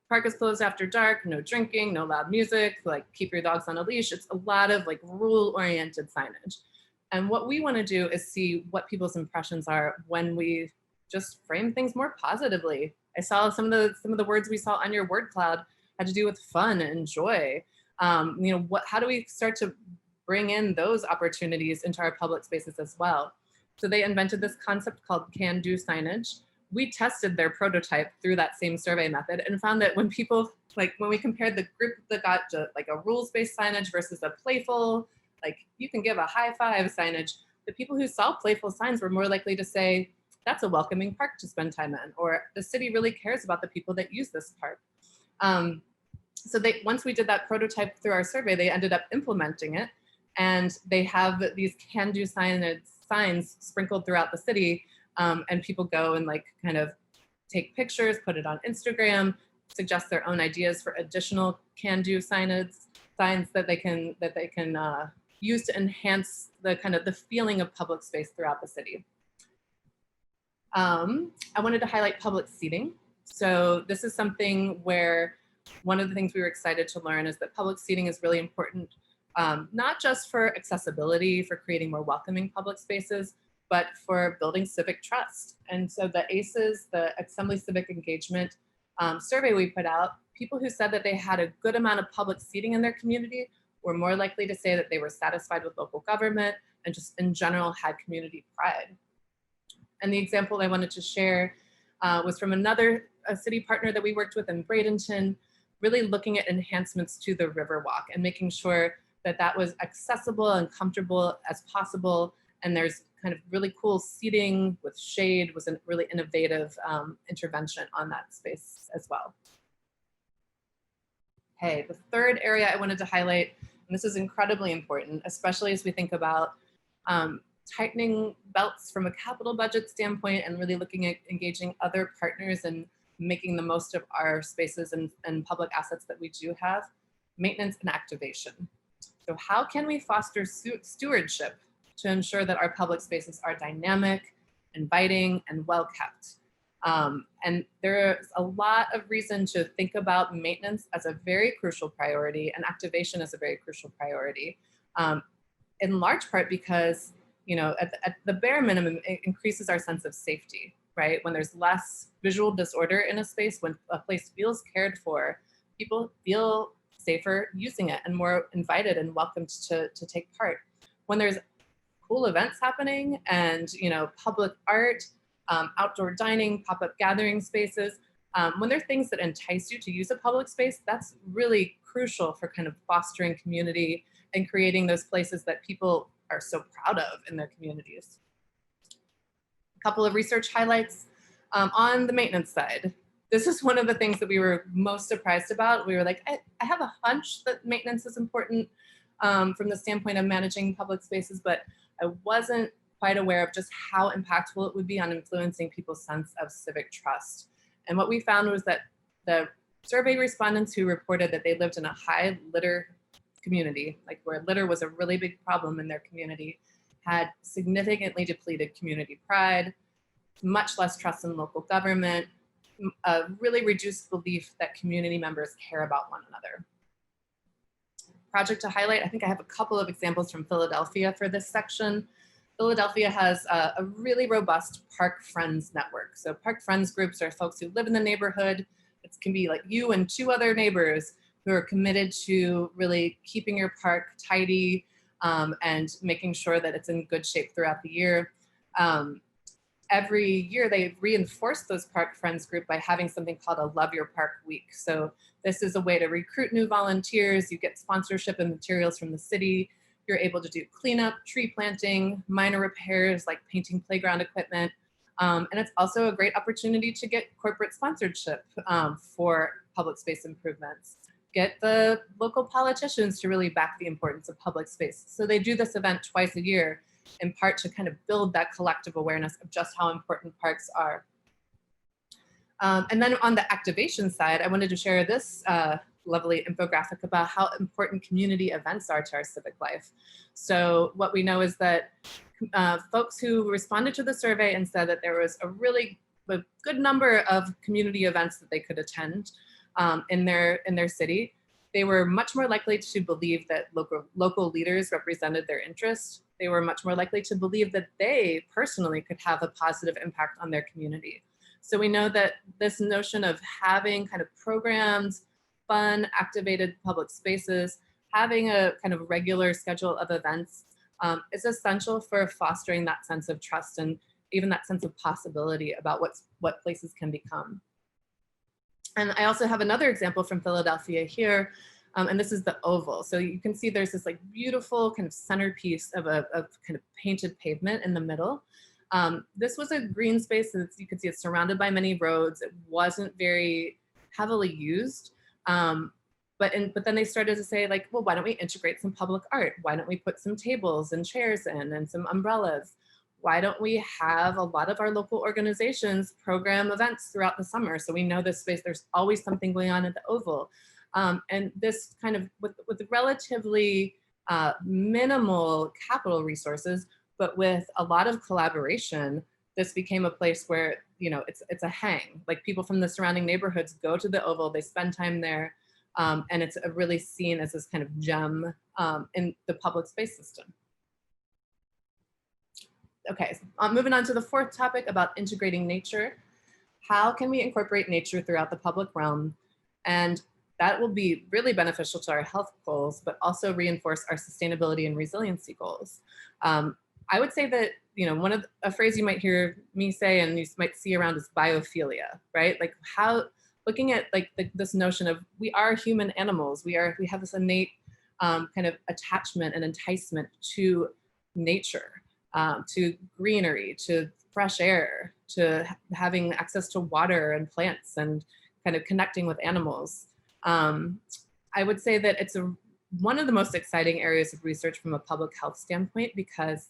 park is closed after dark, no drinking, no loud music, like keep your dogs on a leash. It's a lot of like rule-oriented signage. And what we want to do is see what people's impressions are when we just frame things more positively. I saw some of the words we saw on your word cloud had to do with fun and joy. You know, how do we start to bring in those opportunities into our public spaces as well? So they invented this concept called can-do signage. We tested their prototype through that same survey method and found that when people, like when we compared the group that got like a rules-based signage versus a playful, like you can give a high five signage, the people who saw playful signs were more likely to say, that's a welcoming park to spend time in, or the city really cares about the people that use this park. So once we did that prototype through our survey, they ended up implementing it, and they have these can-do signs sprinkled throughout the city, and people go and like kind of take pictures, put it on Instagram, suggest their own ideas for additional can-do signs that they can use to enhance the kind of the feeling of public space throughout the city. I wanted to highlight public seating. So this is something where one of the things we were excited to learn is that public seating is really important, not just for accessibility, for creating more welcoming public spaces, but for building civic trust. And so the ACEs, the Assembly Civic Engagement survey we put out, people who said that they had a good amount of public seating in their community were more likely to say that they were satisfied with local government and just in general had community pride. And the example I wanted to share was from another city partner that we worked with in Bradenton, really looking at enhancements to the Riverwalk and making sure that that was accessible and comfortable as possible. And there's kind of really cool seating with shade was a really innovative intervention on that space as well. Okay, the third area I wanted to highlight, and this is incredibly important, especially as we think about tightening belts from a capital budget standpoint and really looking at engaging other partners and making the most of our spaces and public assets that we do have, maintenance and activation. So how can we foster stewardship to ensure that our public spaces are dynamic, inviting, and well kept? And there's a lot of reason to think about maintenance as a very crucial priority and activation as a very crucial priority, in large part because, you know, at the bare minimum, it increases our sense of safety, right? When there's less visual disorder in a space, when a place feels cared for, people feel safer using it and more invited and welcomed to take part. When there's cool events happening and, you know, public art, outdoor dining, pop-up gathering spaces, when there are things that entice you to use a public space, that's really crucial for kind of fostering community and creating those places that people are so proud of in their communities. A couple of research highlights on the maintenance side. This is one of the things that we were most surprised about. We were like, I have a hunch that maintenance is important from the standpoint of managing public spaces, but I wasn't quite aware of just how impactful it would be on influencing people's sense of civic trust. And what we found was that the survey respondents who reported that they lived in a high litter community, like where litter was a really big problem in their community, had significantly depleted community pride, much less trust in local government, a really reduced belief that community members care about one another. Project to highlight, I think I have a couple of examples from Philadelphia for this section. Philadelphia has a really robust Park Friends network. So Park Friends groups are folks who live in the neighborhood. It can be like you and 2 other neighbors who are committed to really keeping your park tidy and making sure that it's in good shape throughout the year. Every year they reinforce those Park Friends group by having something called a Love Your Park Week. So this is a way to recruit new volunteers. You get sponsorship and materials from the city. You're able to do cleanup, tree planting, minor repairs like painting playground equipment. And it's also a great opportunity to get corporate sponsorship for public space improvements. Get the local politicians to really back the importance of public space. So they do this event twice a year, in part to kind of build that collective awareness of just how important parks are. And then on the activation side, I wanted to share this lovely infographic about how important community events are to our civic life. So what we know is that folks who responded to the survey and said that there was a good number of community events that they could attend in their city, they were much more likely to believe that local leaders represented their interests. They were much more likely to believe that they personally could have a positive impact on their community. So we know that this notion of having kind of programs, fun, activated public spaces, having a kind of regular schedule of events is essential for fostering that sense of trust and even that sense of possibility about what places can become. And I also have another example from Philadelphia here, and this is the Oval. So you can see there's this like beautiful kind of centerpiece of kind of painted pavement in the middle. This was a green space, and you can see it's surrounded by many roads. It wasn't very heavily used. But then they started to say like, well, why don't we integrate some public art? Why don't we put some tables and chairs in and some umbrellas? Why don't we have a lot of our local organizations program events throughout the summer? So we know this space, there's always something going on at the Oval. And this kind of, with relatively minimal capital resources, but with a lot of collaboration, this became a place where, you know, it's a hang. Like people from the surrounding neighborhoods go to the Oval, they spend time there, and it's really seen as this kind of gem in the public space system. Okay, so moving on to the fourth topic about integrating nature. How can we incorporate nature throughout the public realm? And that will be really beneficial to our health goals, but also reinforce our sustainability and resiliency goals. I would say that, you know, a phrase you might hear me say and you might see around is biophilia, right? Like looking at like this notion of we are human animals. We have this innate kind of attachment and enticement to nature, to greenery, to fresh air, to having access to water and plants and kind of connecting with animals. I would say that it's one of the most exciting areas of research from a public health standpoint, because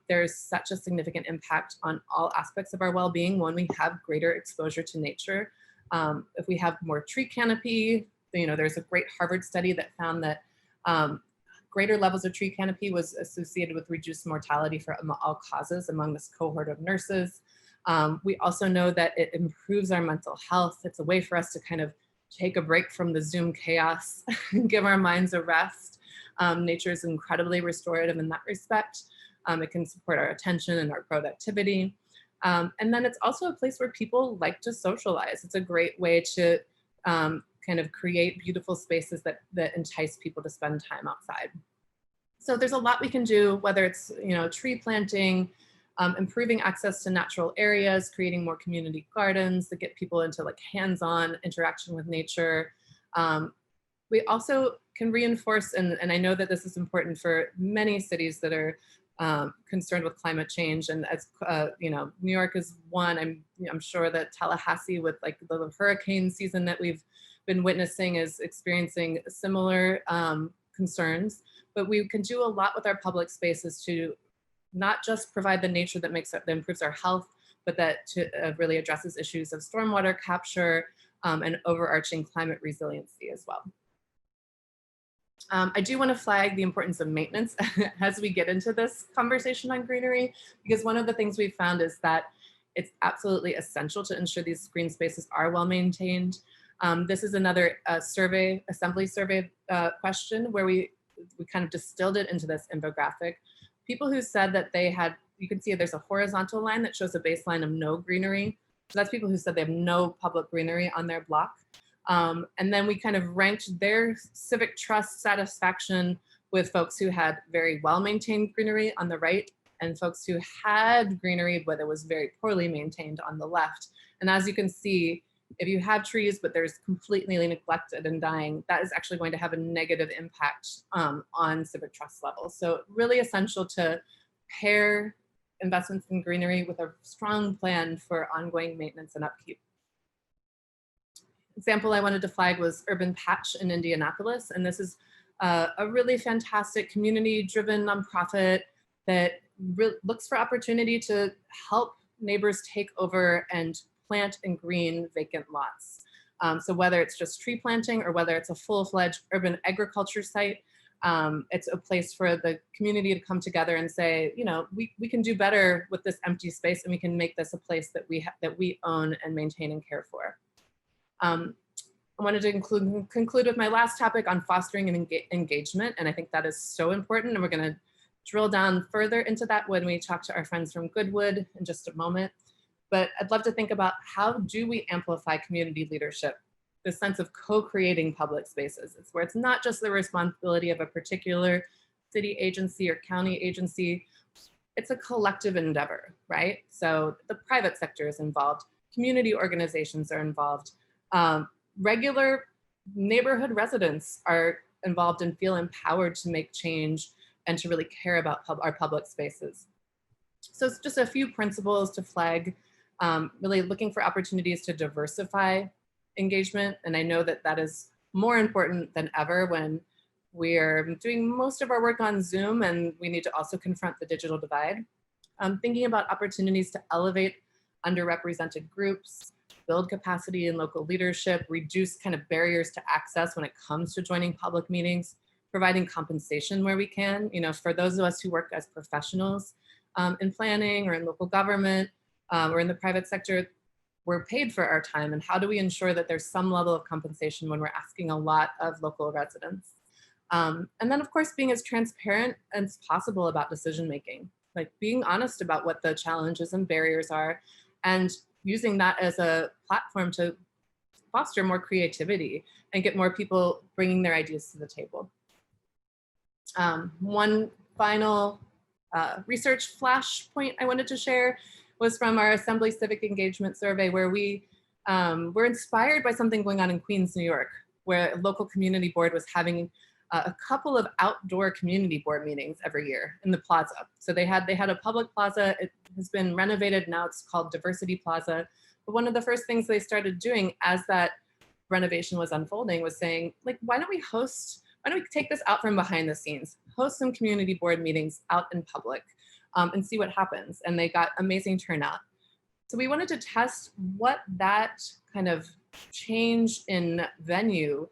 there's such a significant impact on all aspects of our well-being when we have greater exposure to nature. If we have more tree canopy, there's a great Harvard study that found that greater levels of tree canopy was associated with reduced mortality for all causes among this cohort of nurses. We also know that it improves our mental health. It's a way for us to kind of take a break from the Zoom chaos and give our minds a rest. Nature is incredibly restorative in that respect. It can support our attention and our productivity. And then it's also a place where people like to socialize. It's a great way to kind of create beautiful spaces that entice people to spend time outside. So there's a lot we can do, whether it's tree planting, improving access to natural areas, creating more community gardens that get people into like hands-on interaction with nature. We also can reinforce, and I know that this is important for many cities that are concerned with climate change, and as New York is one. I'm sure that Tallahassee, with like the hurricane season that we've been witnessing, is experiencing similar concerns. But we can do a lot with our public spaces to not just provide the nature that improves our health, but that really addresses issues of stormwater capture and overarching climate resiliency as well. I do want to flag the importance of maintenance as we get into this conversation on greenery, because one of the things we've found is that it's absolutely essential to ensure these green spaces are well maintained. This is another assembly survey question where we kind of distilled it into this infographic. People who said that they had, you can see there's a horizontal line that shows a baseline of no greenery. So that's people who said they have no public greenery on their block. And then we kind of ranked their civic trust satisfaction with folks who had very well-maintained greenery on the right, and folks who had greenery but it was very poorly maintained on the left. And as you can see, if you have trees but there's completely neglected and dying, that is actually going to have a negative impact on civic trust levels. So really essential to pair investments in greenery with a strong plan for ongoing maintenance and upkeep. Example I wanted to flag was Urban Patch in Indianapolis, and this is a really fantastic community-driven nonprofit that looks for opportunity to help neighbors take over and plant and green vacant lots. So whether it's just tree planting or whether it's a full-fledged urban agriculture site, it's a place for the community to come together and say, we can do better with this empty space, and we can make this a place that we own and maintain and care for. I wanted to conclude with my last topic on fostering an engagement, and I think that is so important, and we're going to drill down further into that when we talk to our friends from Goodwood in just a moment. But I'd love to think about, how do we amplify community leadership, this sense of co-creating public spaces. It's where it's not just the responsibility of a particular city agency or county agency, it's a collective endeavor, right? So the private sector is involved, community organizations are involved, regular neighborhood residents are involved and feel empowered to make change and to really care about our public spaces. So it's just a few principles to flag, really looking for opportunities to diversify engagement. And I know that that is more important than ever when we're doing most of our work on Zoom, and we need to also confront the digital divide. Thinking about opportunities to elevate underrepresented groups, build capacity in local leadership, reduce kind of barriers to access when it comes to joining public meetings, providing compensation where we can. For those of us who work as professionals in planning or in local government or in the private sector, we're paid for our time, and how do we ensure that there's some level of compensation when we're asking a lot of local residents? And then of course, being as transparent as possible about decision making, like being honest about what the challenges and barriers are, and using that as a platform to foster more creativity and get more people bringing their ideas to the table. One final research flashpoint I wanted to share was from our Assembly Civic Engagement Survey, where we were inspired by something going on in Queens, New York, where a local community board was having a couple of outdoor community board meetings every year in the plaza. So they had a public plaza. It has been renovated. Now it's called Diversity Plaza. But one of the first things they started doing as that renovation was unfolding was saying, like, why don't we take this out from behind the scenes, host some community board meetings out in public, and see what happens. And they got amazing turnout. So we wanted to test what that kind of change in venue,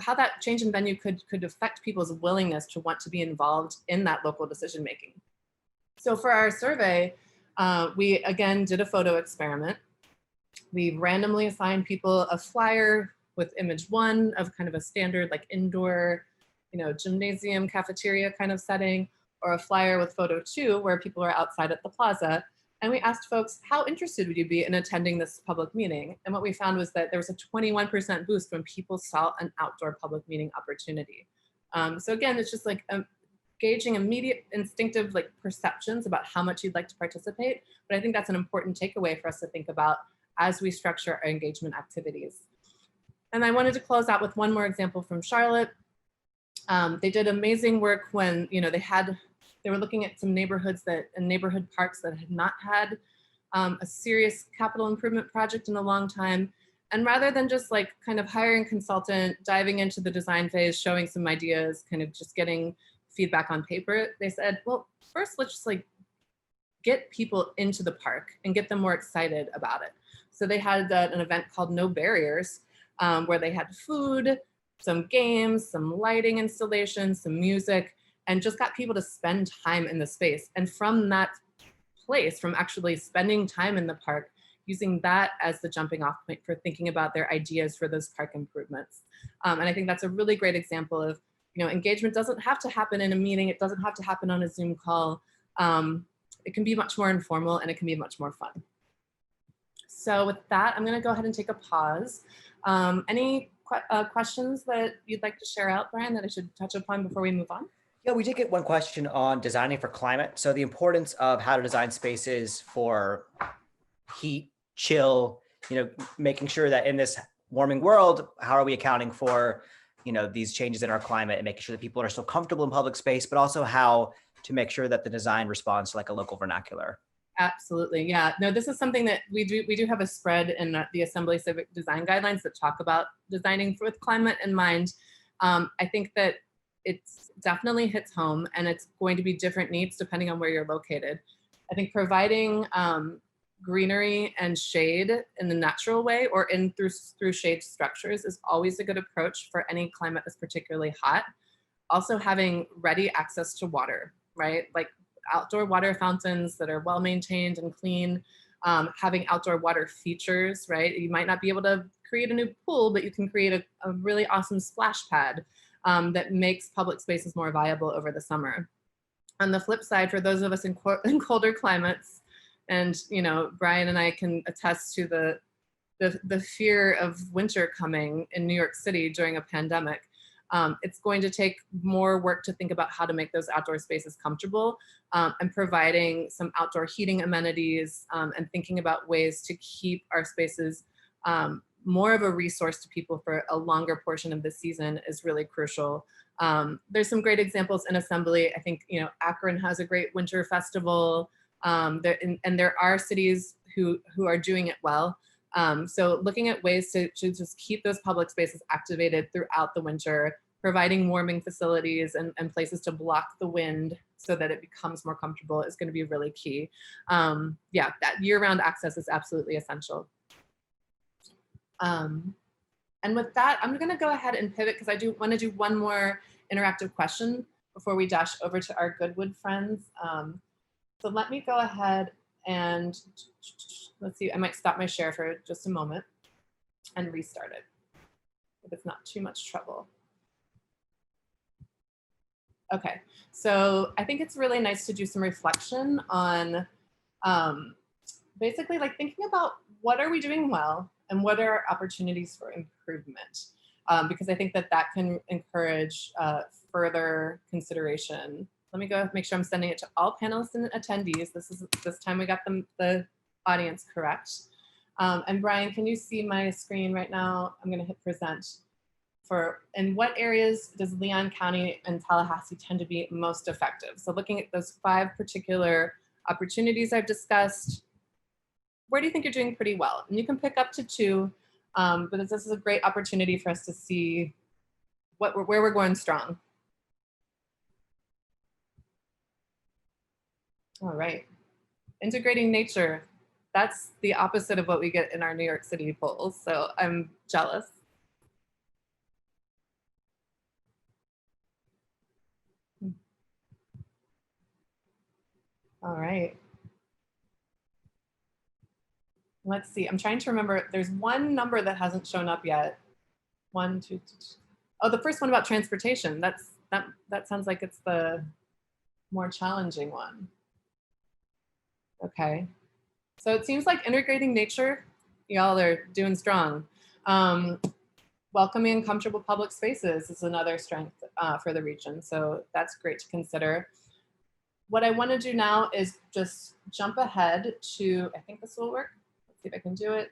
how that change in venue could affect people's willingness to want to be involved in that local decision making. So for our survey, we again did a photo experiment. We randomly assigned people a flyer with image 1 of kind of a standard like indoor, gymnasium, cafeteria kind of setting, or a flyer with photo 2 where people are outside at the plaza. And we asked folks, how interested would you be in attending this public meeting? And what we found was that there was a 21% boost when people saw an outdoor public meeting opportunity. So again, it's just like gauging immediate instinctive like perceptions about how much you'd like to participate. But I think that's an important takeaway for us to think about as we structure our engagement activities. And I wanted to close out with one more example from Charlotte. They did amazing work when, they were looking at some neighborhoods and neighborhood parks that had not had a serious capital improvement project in a long time. And rather than just like kind of hiring a consultant, diving into the design phase, showing some ideas, kind of just getting feedback on paper, they said, well, first let's just like get people into the park and get them more excited about it. So they had an event called No Barriers, where they had food, some games, some lighting installations, some music, and just got people to spend time in the space. And from that place, from actually spending time in the park, using that as the jumping off point for thinking about their ideas for those park improvements. And I think that's a really great example of, engagement doesn't have to happen in a meeting. It doesn't have to happen on a Zoom call. It can be much more informal and it can be much more fun. So with that, I'm gonna go ahead and take a pause. Any questions that you'd like to share out, Brian, that I should touch upon before we move on? Yeah, we did get one question on designing for climate. So the importance of how to design spaces for heat, chill, making sure that in this warming world, how are we accounting for, these changes in our climate and making sure that people are still comfortable in public space, but also how to make sure that the design responds to like a local vernacular. Absolutely, yeah. No, this is something that we do have a spread in the Assembly Civic Design Guidelines that talk about designing with climate in mind. I think that it's definitely hits home, and it's going to be different needs depending on where you're located. I think providing greenery and shade in the natural way or through shade structures is always a good approach for any climate that's particularly hot. Also having ready access to water, right? Like outdoor water fountains that are well maintained and clean, having outdoor water features, right? You might not be able to create a new pool, but you can create a really awesome splash pad that makes public spaces more viable over the summer. On the flip side, for those of us in colder climates, and Brian and I can attest to the fear of winter coming in New York City during a pandemic. It's going to take more work to think about how to make those outdoor spaces comfortable, and providing some outdoor heating amenities, and thinking about ways to keep our spaces more of a resource to people for a longer portion of the season is really crucial. There's some great examples in Assembly. I think Akron has a great winter festival, and there are cities who are doing it well. So looking at ways to just keep those public spaces activated throughout the winter, providing warming facilities and places to block the wind so that it becomes more comfortable is going to be really key. Yeah, that year-round access is absolutely essential. And with that, I'm going to go ahead and pivot because I do want to do one more interactive question before we dash over to our Goodwood friends. So let me go ahead and let's see, I might stop my share for just a moment and restart it if it's not too much trouble. Okay, so I think it's really nice to do some reflection on basically like thinking about what are we doing well and what are opportunities for improvement? Because I think that can encourage further consideration. Let me go make sure I'm sending it to all panelists and attendees. This time we got the audience correct. And Brian, can you see my screen right now? I'm going to hit present. In what areas does Leon County and Tallahassee tend to be most effective? So looking at those 5 particular opportunities I've discussed, where do you think you're doing pretty well? And you can pick up to 2. But this is a great opportunity for us to see where we're going strong. All right. Integrating nature. That's the opposite of what we get in our New York City polls. So I'm jealous. All right. Let's see. I'm trying to remember. There's one number that hasn't shown up yet. 1, 2, 2. Oh, the first one about transportation. That sounds like it's the more challenging one. Okay. So it seems like integrating nature, y'all are doing strong. Welcoming and comfortable public spaces is another strength for the region. So that's great to consider. What I want to do now is just jump ahead to, I think this will work. Let's see if I can do it.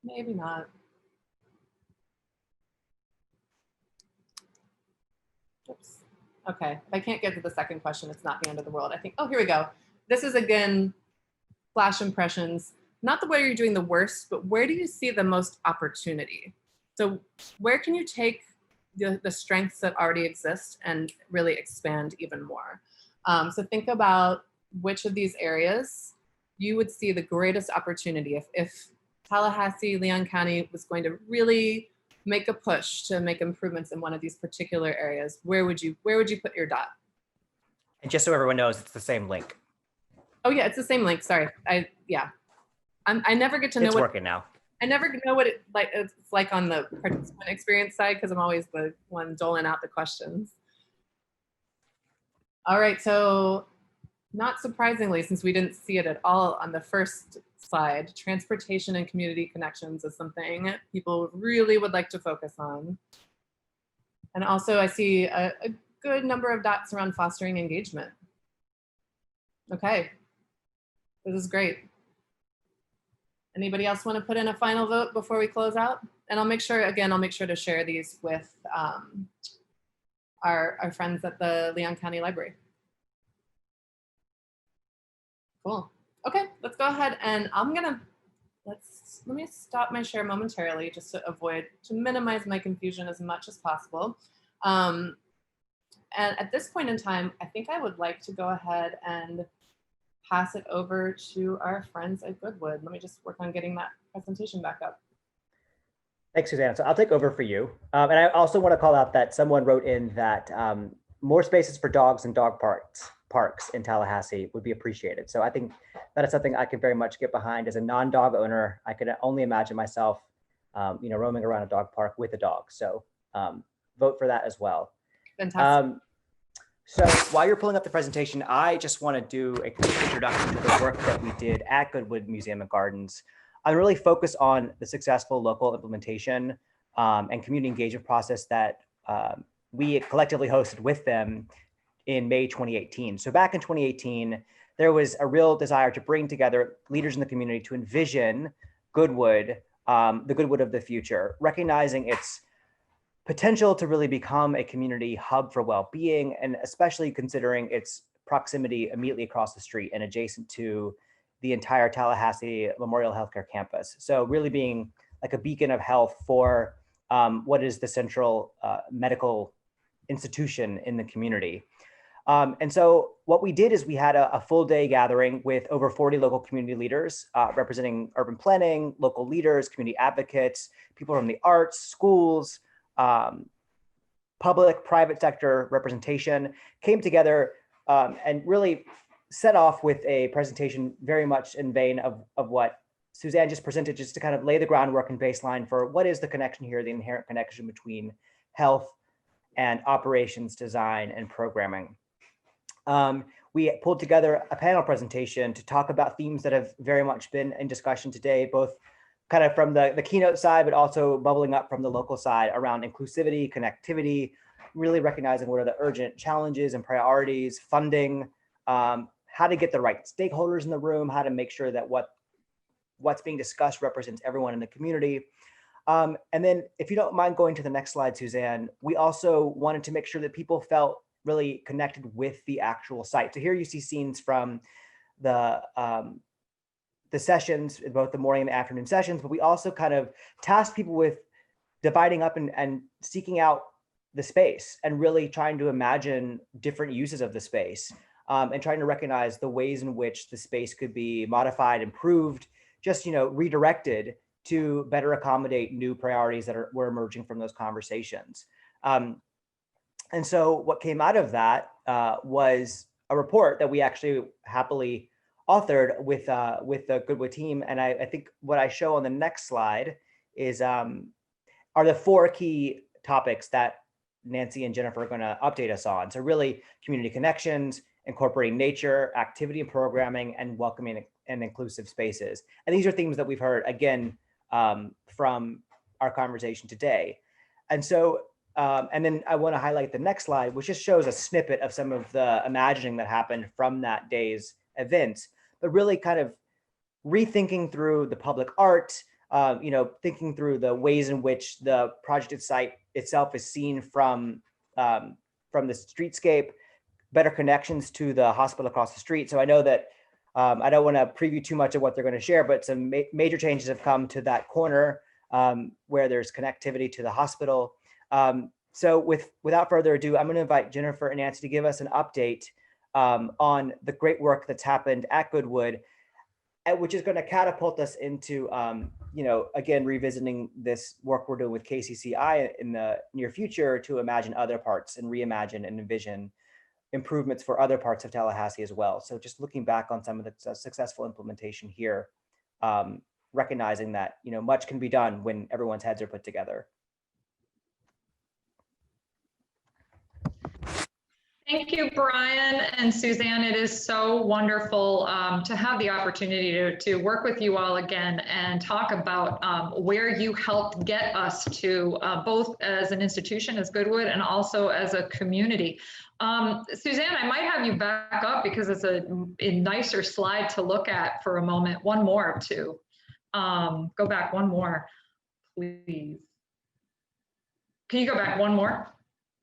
Maybe not. Oops. Okay, if I can't get to the second question, it's not the end of the world. I think, oh, here we go. This is, again, flash impressions. Not the way you're doing the worst, but where do you see the most opportunity? So where can you take the strengths that already exist and really expand even more? So think about which of these areas you would see the greatest opportunity. If Tallahassee-Leon County was going to really make a push to make improvements in one of these particular areas, where would you put your dot? And just so everyone knows, it's the same link. Oh yeah, it's the same link. Sorry, I never get to know It's what working now. I never know what it's like on the participant experience side, because I'm always the one doling out the questions. All right, so not surprisingly, since we didn't see it at all on the first slide, transportation and community connections is something people really would like to focus on. And also I see a good number of dots around fostering engagement. Okay, this is great. Anybody else want to put in a final vote before we close out? And I'll make sure to share these with our friends at the Leon County Library. Cool. Okay, let's go ahead and let me stop my share momentarily just to minimize my confusion as much as possible. And at this point in time, I think I would like to go ahead and pass it over to our friends at Goodwood. Let me just work on getting that presentation back up. Thanks, Suzanne. So I'll take over for you. And I also want to call out that someone wrote in that more spaces for dogs and dog parks in Tallahassee would be appreciated. So I think that is something I can very much get behind. As a non-dog owner, I could only imagine myself, roaming around a dog park with a dog. So vote for that as well. Fantastic. So while you're pulling up the presentation, I just want to do a quick introduction to the work that we did at Goodwood Museum and Gardens. I'm really focused on the successful local implementation and community engagement process that we collectively hosted with them in May 2018. So back in 2018, there was a real desire to bring together leaders in the community to envision Goodwood, the Goodwood of the future, recognizing its potential to really become a community hub for well-being, and especially considering its proximity immediately across the street and adjacent to the entire Tallahassee Memorial Healthcare campus. So really being like a beacon of health for what is the central medical institution in the community. And so what we did is we had a full day gathering with over 40 local community leaders representing urban planning, local leaders, community advocates, people from the arts, schools, public, private sector representation, came together and really set off with a presentation very much in vein of what Suzanne just presented, just to kind of lay the groundwork and baseline for what is the connection here, the inherent connection between health and operations, design, and programming. We pulled together a panel presentation to talk about themes that have very much been in discussion today, both kind of from the keynote side, but also bubbling up from the local side around inclusivity, connectivity, really recognizing what are the urgent challenges and priorities, funding, how to get the right stakeholders in the room, how to make sure that what's being discussed represents everyone in the community. And then if you don't mind going to the next slide, Suzanne, we also wanted to make sure that people felt really connected with the actual site. So here you see scenes from the the sessions, both the morning and the afternoon sessions, but we also kind of tasked people with dividing up and seeking out the space and really trying to imagine different uses of the space, and trying to recognize the ways in which the space could be modified, improved, just, redirected to better accommodate new priorities that were emerging from those conversations. And so what came out of that was a report that we actually happily authored with the Goodwood team. And I think what I show on the next slide is are the 4 key topics that Nancy and Jennifer are going to update us on. So really, community connections, incorporating nature, activity and programming, and welcoming and inclusive spaces. And these are themes that we've heard again from our conversation today. And so, and then I want to highlight the next slide, which just shows a snippet of some of the imagining that happened from that day's event, but really kind of rethinking through the public art, thinking through the ways in which the projected site itself is seen from the streetscape, better connections to the hospital across the street. So I know that I don't want to preview too much of what they're going to share, but some major changes have come to that corner where there's connectivity to the hospital. So without further ado, I'm going to invite Jennifer and Nancy to give us an update on the great work that's happened at Goodwood, which is going to catapult us into, again, revisiting this work we're doing with KCCI in the near future to imagine other parts and reimagine and envision improvements for other parts of Tallahassee as well. So just looking back on some of the successful implementation here, recognizing that, much can be done when everyone's heads are put together. Thank you, Brian and Suzanne. It is so wonderful to have the opportunity to work with you all again and talk about where you helped get us to, both as an institution, as Goodwood, and also as a community. Suzanne, I might have you back up because it's a nicer slide to look at for a moment. One more, too. Go back one more, please. Can you go back one more?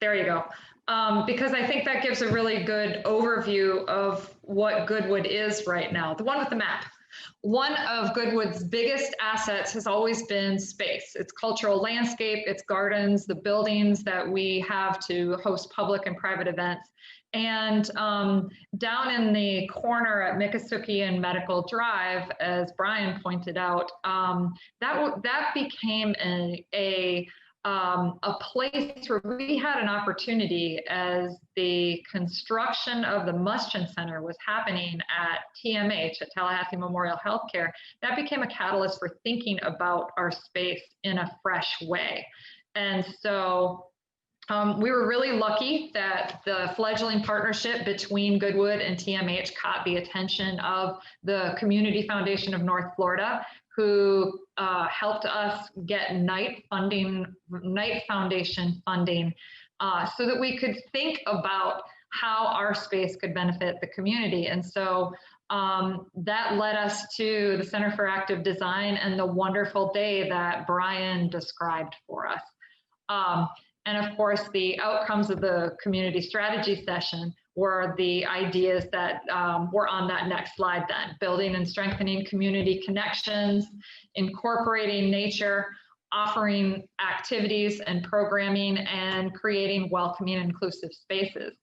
There you go. Because I think that gives a really good overview of what Goodwood is right now. The one with the map. One of Goodwood's biggest assets has always been space. It's cultural landscape, it's gardens, the buildings that we have to host public and private events. And down in the corner at Miccosukee and Medical Drive, as Brian pointed out, that became a place where we had an opportunity as the construction of the Muschin Center was happening at TMH, at Tallahassee Memorial Healthcare. That became a catalyst for thinking about our space in a fresh way. And so we were really lucky that the fledgling partnership between Goodwood and TMH caught the attention of the Community Foundation of North Florida, who helped us get Knight Foundation funding so that we could think about how our space could benefit the community. And so that led us to the Center for Active Design and the wonderful day that Brian described for us. And of course, the outcomes of the community strategy session were the ideas that were on that next slide then. Building and strengthening community connections, incorporating nature, offering activities and programming, and creating welcoming and inclusive spaces.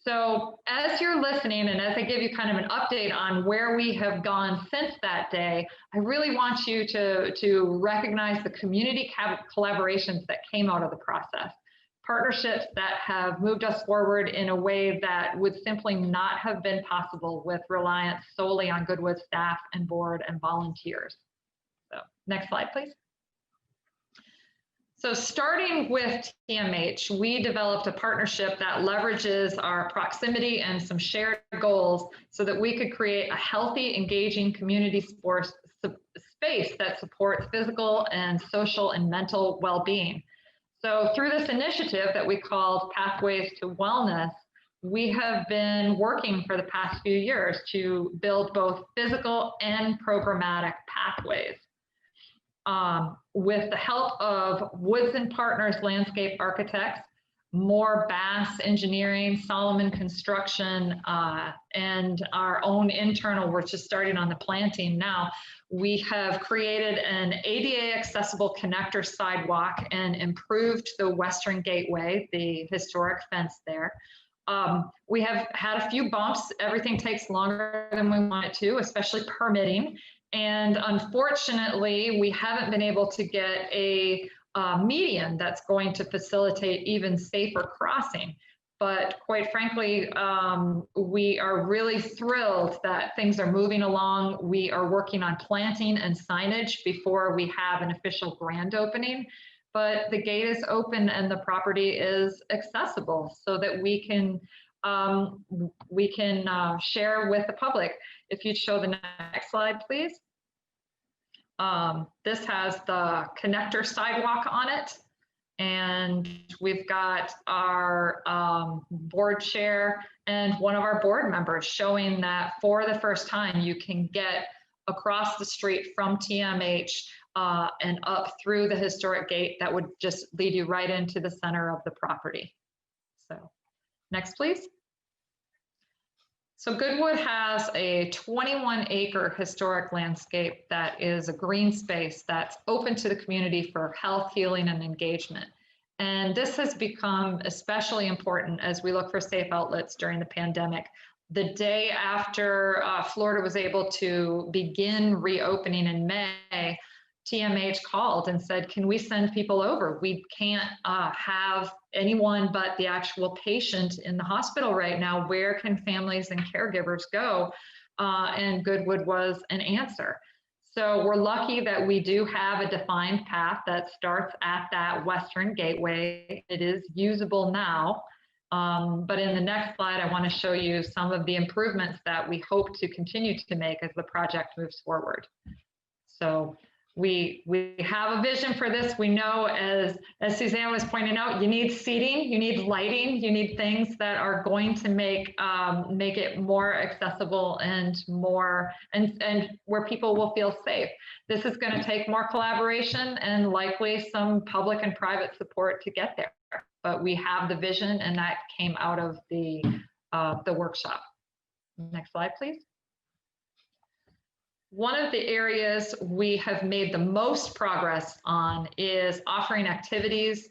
So as you're listening, and as I give you kind of an update on where we have gone since that day, I really want you to recognize the community collaborations that came out of the process. Partnerships that have moved us forward in a way that would simply not have been possible with reliance solely on Goodwood staff and board and volunteers. So next slide, please. So starting with TMH, we developed a partnership that leverages our proximity and some shared goals so that we could create a healthy, engaging community sports space that supports physical and social and mental well-being. So through this initiative that we called Pathways to Wellness, we have been working for the past few years to build both physical and programmatic pathways. With the help of Woods & Partners landscape architects, more Bass Engineering, Solomon Construction, and our own internal, we're just starting on the planting now. We have created an ADA accessible connector sidewalk and improved the Western Gateway, the historic fence there. We have had a few bumps. Everything takes longer than we want it to, especially permitting. And unfortunately, we haven't been able to get a median that's going to facilitate even safer crossing. But quite frankly, we are really thrilled that things are moving along. We are working on planting and signage before we have an official grand opening. But the gate is open and the property is accessible so that we can share with the public. If you'd show the next slide, please. This has the connector sidewalk on it. And we've got our board chair and one of our board members showing that for the first time, you can get across the street from TMH and up through the historic gate that would just lead you right into the center of the property. So next, please. So Goodwood has a 21-acre historic landscape that is a green space that's open to the community for health, healing, and engagement. And this has become especially important as we look for safe outlets during the pandemic. The day after Florida was able to begin reopening in May, TMH called and said, can we send people over? We can't have anyone but the actual patient in the hospital right now. Where can families and caregivers go? And Goodwood was an answer. So we're lucky that we do have a defined path that starts at that Western Gateway. It is usable now. But in the next slide, I want to show you some of the improvements that we hope to continue to make as the project moves forward. So we have a vision for this. We know, as Suzanne was pointing out, you need seating, you need lighting, you need things that are going to make it more accessible and more and where people will feel safe. This is going to take more collaboration and likely some public and private support to get there. But we have the vision, and that came out of the workshop. Next slide, please. One of the areas we have made the most progress on is offering activities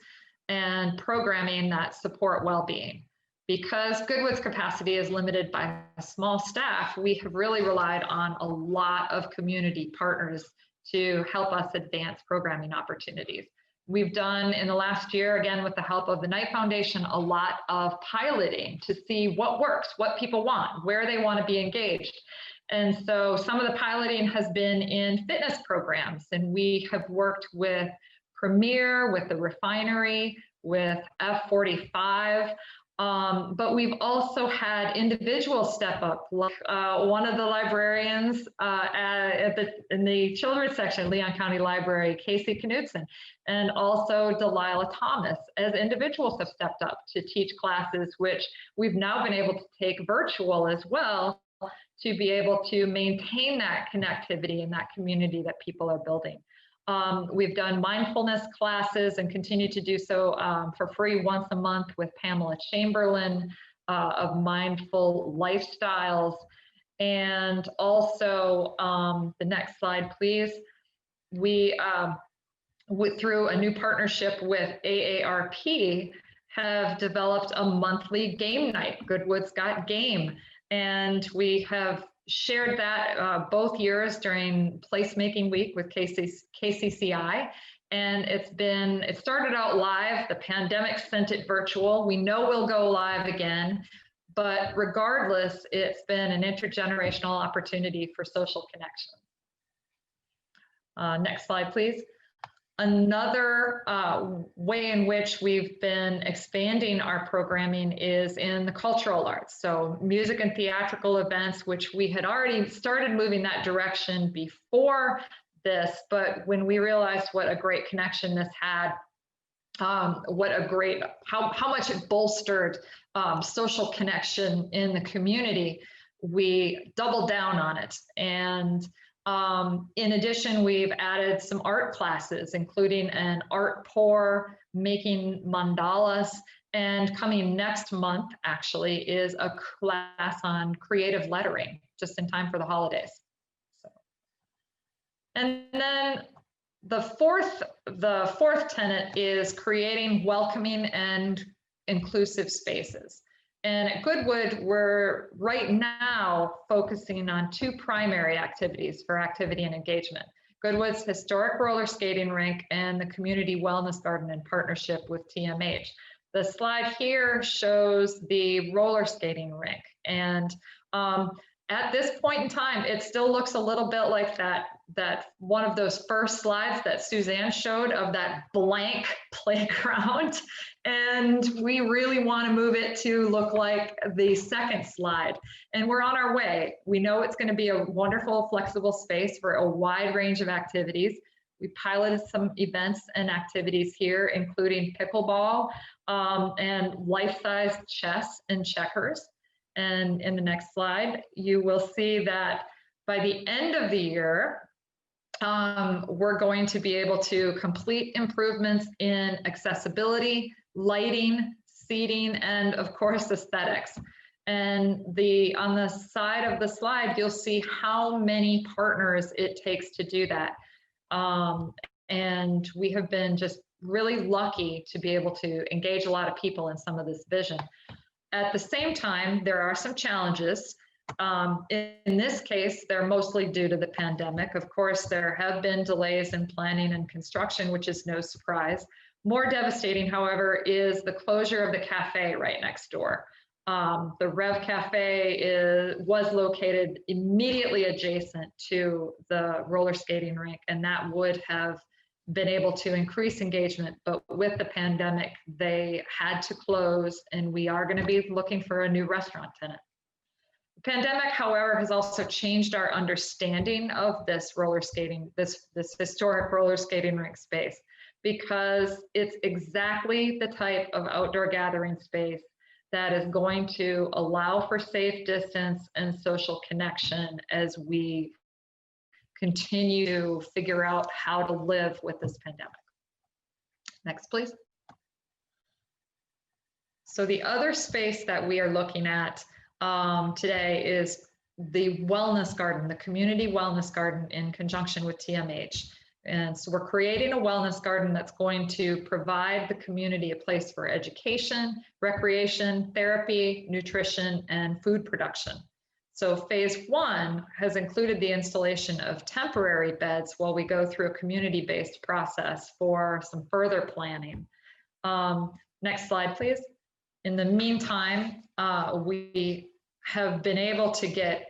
and programming that support well-being. Because Goodwood's capacity is limited by a small staff, we have really relied on a lot of community partners to help us advance programming opportunities. We've done in the last year, again, with the help of the Knight Foundation, a lot of piloting to see what works, what people want, where they want to be engaged. And so some of the piloting has been in fitness programs, and we have worked with Premier, with the Refinery, with F45, but we've also had individuals step up. Like, one of the librarians in the children's section, Leon County Library, Casey Knudsen, and also Delilah Thomas, as individuals have stepped up to teach classes, which we've now been able to take virtual as well, to be able to maintain that connectivity and that community that people are building. We've done mindfulness classes and continue to do so for free once a month with Pamela Chamberlain of Mindful Lifestyles. And also, the next slide, please. We, through a new partnership with AARP, have developed a monthly game night, Goodwood's Got Game. And we have shared that both years during Placemaking Week with KCCI. And it started out live, the pandemic sent it virtual. We know we'll go live again, but regardless, it's been an intergenerational opportunity for social connection. Next slide, please. Another way in which we've been expanding our programming is in the cultural arts. So music and theatrical events, which we had already started moving that direction before this, but when we realized what a great connection this had, how much it bolstered social connection in the community, we doubled down on it. And in addition, we've added some art classes, including an art pour, making mandalas, And coming next month, actually, is a class on creative lettering, just in time for the holidays. So. And then the fourth tenet is creating welcoming and inclusive spaces. And at Goodwood, we're right now focusing on two primary activities for activity and engagement. Goodwood's historic roller skating rink and the community wellness garden in partnership with TMH. The slide here shows the roller skating rink. And at this point in time, it still looks a little bit like that one of those first slides that Suzanne showed of that blank playground. And we really want to move it to look like the second slide. And we're on our way. We know it's going to be a wonderful, flexible space for a wide range of activities. We piloted some events and activities here, including pickleball and life-size chess and checkers. And in the next slide, you will see that by the end of the year, we're going to be able to complete improvements in accessibility, lighting, seating, and of course, aesthetics. And on the side of the slide, you'll see how many partners it takes to do that. And we have been just really lucky to be able to engage a lot of people in some of this vision. At the same time, there are some challenges. In this case, they're mostly due to the pandemic. Of course, there have been delays in planning and construction, which is no surprise. More devastating, however, is the closure of the cafe right next door. The Rev Cafe was located immediately adjacent to the roller skating rink, and that would have been able to increase engagement, but with the pandemic, they had to close, and we are going to be looking for a new restaurant tenant. The pandemic, however, has also changed our understanding of this roller skating, this historic roller skating rink space, because it's exactly the type of outdoor gathering space that is going to allow for safe distance and social connection as we continue to figure out how to live with this pandemic. Next, please. So the other space that we are looking at today is the wellness garden, the community wellness garden in conjunction with TMH. And so we're creating a wellness garden that's going to provide the community a place for education, recreation, therapy, nutrition, and food production. So phase one has included the installation of temporary beds while we go through a community-based process for some further planning. Next slide, please. In the meantime, we have been able to get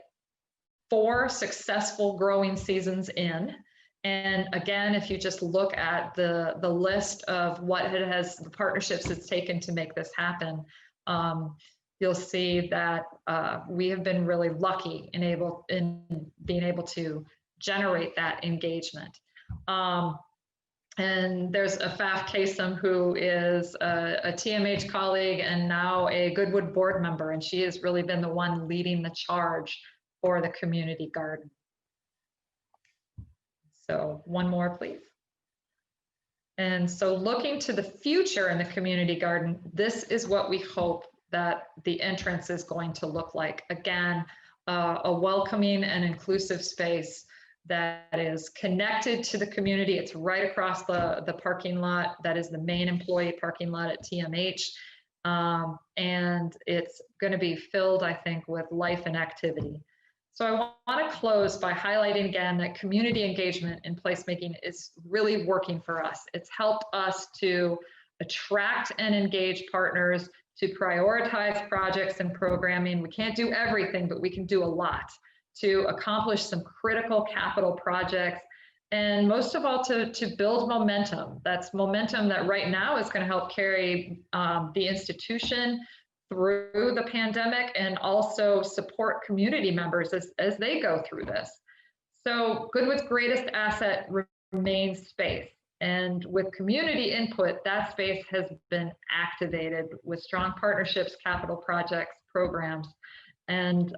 4 successful growing seasons in. And again, if you just look at the list of what the partnerships it's taken to make this happen, you'll see that we have been really lucky in being able to generate that engagement. And there's Afaf Kasem, who is a TMH colleague and now a Goodwood board member, and she has really been the one leading the charge for the community garden. So one more, please. And so looking to the future in the community garden, this is what we hope that the entrance is going to look like. Again, a welcoming and inclusive space that is connected to the community. It's right across the parking lot. That is the main employee parking lot at TMH. And it's going to be filled, I think, with life and activity. So I want to close by highlighting again that community engagement in placemaking is really working for us. It's helped us to attract and engage partners, to prioritize projects and programming. We can't do everything, but we can do a lot to accomplish some critical capital projects, and most of all to build momentum. That's momentum that right now is going to help carry the institution through the pandemic and also support community members as they go through this. So Goodwood's greatest asset remains space. And with community input, that space has been activated with strong partnerships, capital projects, programs, and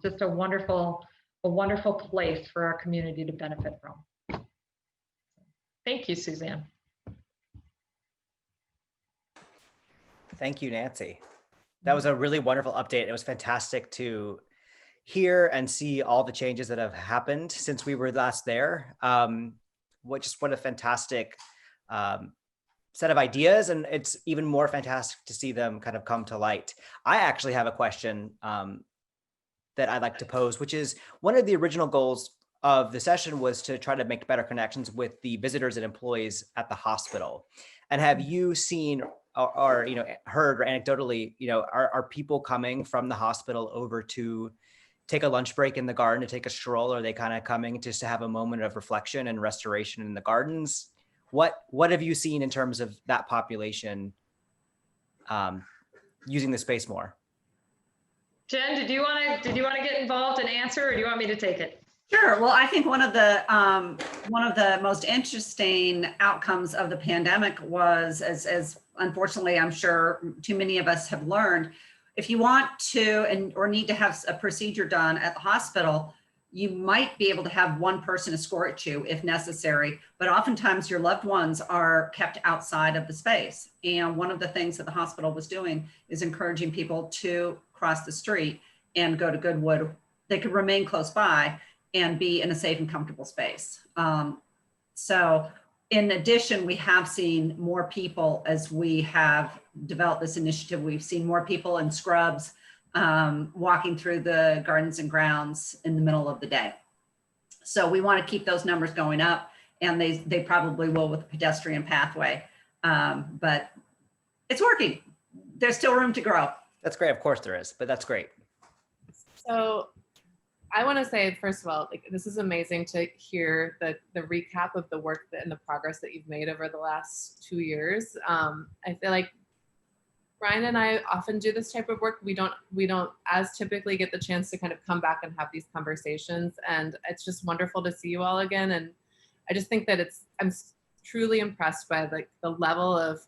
just a wonderful place for our community to benefit from. Thank you, Suzanne. Thank you, Nancy. That was a really wonderful update. It was fantastic to hear and see all the changes that have happened since we were last there. What a fantastic set of ideas, and it's even more fantastic to see them kind of come to light. I actually have a question that I'd like to pose, which is one of the original goals of the session was to try to make better connections with the visitors and employees at the hospital. And have you seen or heard or anecdotally, are people coming from the hospital over to take a lunch break in the garden, to take a stroll? Or are they kind of coming just to have a moment of reflection and restoration in the gardens? What have you seen in terms of that population using the space more? Jen, did you want to get involved and answer, or do you want me to take it? Sure. Well, I think one of the most interesting outcomes of the pandemic was, as unfortunately I'm sure too many of us have learned, if you want to or need to have a procedure done at the hospital, you might be able to have one person escort you if necessary, but oftentimes your loved ones are kept outside of the space. And one of the things that the hospital was doing is encouraging people to cross the street and go to Goodwood. They could remain close by and be in a safe and comfortable space. So in addition, we have seen more people as we have developed this initiative. We've seen more people in scrubs, walking through the gardens and grounds in the middle of the day. So we want to keep those numbers going up, and they probably will with the pedestrian pathway, but it's working. There's still room to grow. That's great. Of course there is, but that's great. So I want to say, first of all, this is amazing to hear the recap of the work and the progress that you've made over the last 2 years. I feel like Brian and I often do this type of work. We don't as typically get the chance to kind of come back and have these conversations. And it's just wonderful to see you all again. And I just think that I'm truly impressed by the level of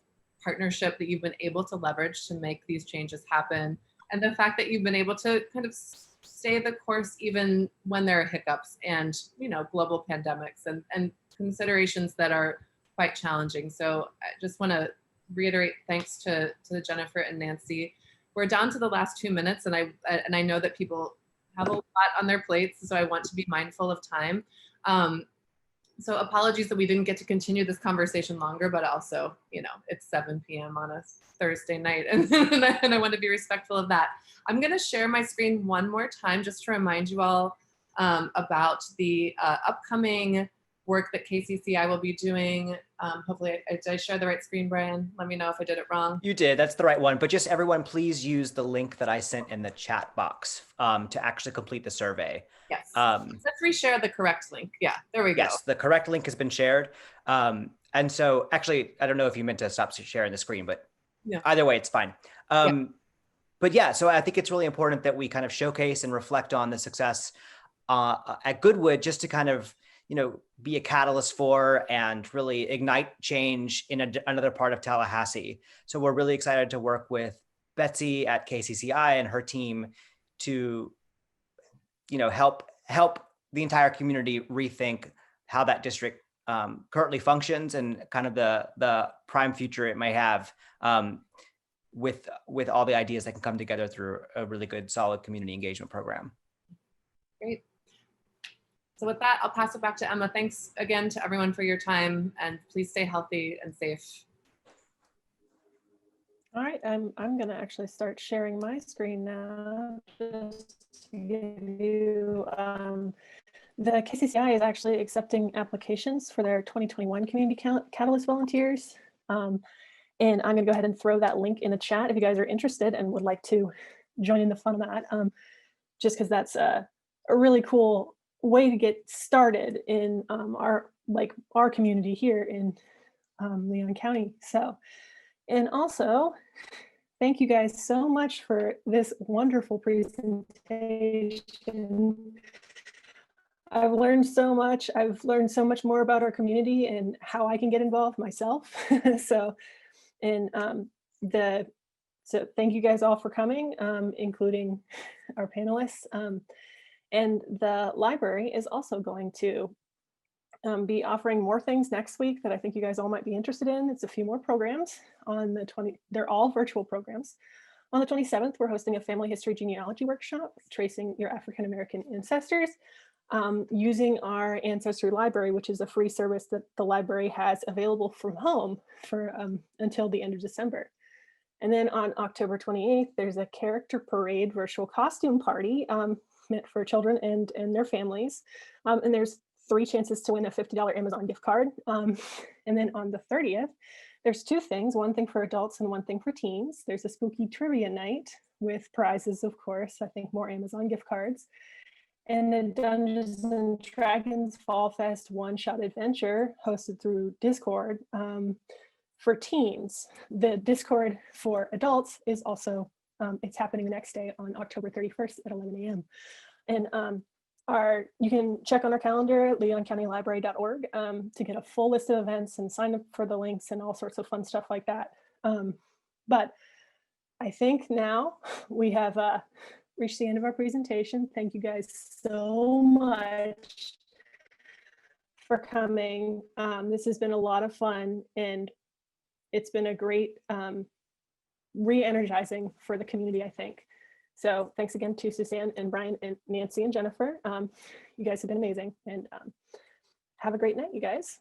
partnership that you've been able to leverage to make these changes happen. And the fact that you've been able to kind of stay the course even when there are hiccups and, global pandemics and considerations that are quite challenging. So I just want to reiterate thanks to Jennifer and Nancy. We're down to the last 2 minutes, and I know that people have a lot on their plates, so I want to be mindful of time. So apologies that we didn't get to continue this conversation longer, but also, it's 7 p.m. on a Thursday night, and I want to be respectful of that. I'm going to share my screen one more time just to remind you all about the upcoming work that KCCI will be doing. Hopefully, did I share the right screen, Brian? Let me know if I did it wrong. You did. That's the right one. But just everyone, please use the link that I sent in the chat box to actually complete the survey. Yes. Let's reshare the correct link. Yeah, there we go. Yes, the correct link has been shared. And so actually, I don't know if you meant to stop sharing the screen, but yeah. Either way, it's fine. But yeah, so I think it's really important that we kind of showcase and reflect on the success at Goodwood, just to kind of, be a catalyst for and really ignite change in another part of Tallahassee. So we're really excited to work with Betsy at KCCI and her team to, help the entire community rethink how that district currently functions and kind of the prime future it may have with all the ideas that can come together through a really good, solid community engagement program. Great. So with that, I'll pass it back to Emma. Thanks again to everyone for your time, and please stay healthy and safe. All right, I'm going to actually start sharing my screen now, just to give you, the KCCI is actually accepting applications for their 2021 Community Catalyst volunteers. And I'm going to go ahead and throw that link in the chat if you guys are interested and would like to join in the fun of that, just because that's a really cool way to get started in our community here in Leon County. So, and also, thank you guys so much for this wonderful presentation. I've learned so much. I've learned so much more about our community and how I can get involved myself. So thank you guys all for coming, including our panelists. And the library is also going to be offering more things next week that I think you guys all might be interested in. It's a few more programs on the 20, they're all virtual programs. On the 27th, we're hosting a family history genealogy workshop, tracing your African-American ancestors, using our Ancestry Library, which is a free service that the library has available from home for until the end of December. And then on October 28th, there's a character parade virtual costume party meant for children and their families. And there's 3 chances to win a $50 Amazon gift card. And then on the 30th, there's 2 things, one thing for adults and one thing for teens. There's a spooky trivia night with prizes, of course, I think more Amazon gift cards. And the Dungeons and Dragons Fall Fest one-shot adventure hosted through Discord for teens. The Discord for adults is also, it's happening the next day on October 31st at 11 a.m. And you can check on our calendar at leoncountylibrary.org to get a full list of events and sign up for the links and all sorts of fun stuff like that. But I think now we have reached the end of our presentation. Thank you guys so much for coming. This has been a lot of fun, and it's been a great re-energizing for the community, I think. So thanks again to Suzanne and Brian and Nancy and Jennifer. You guys have been amazing, and have a great night, you guys.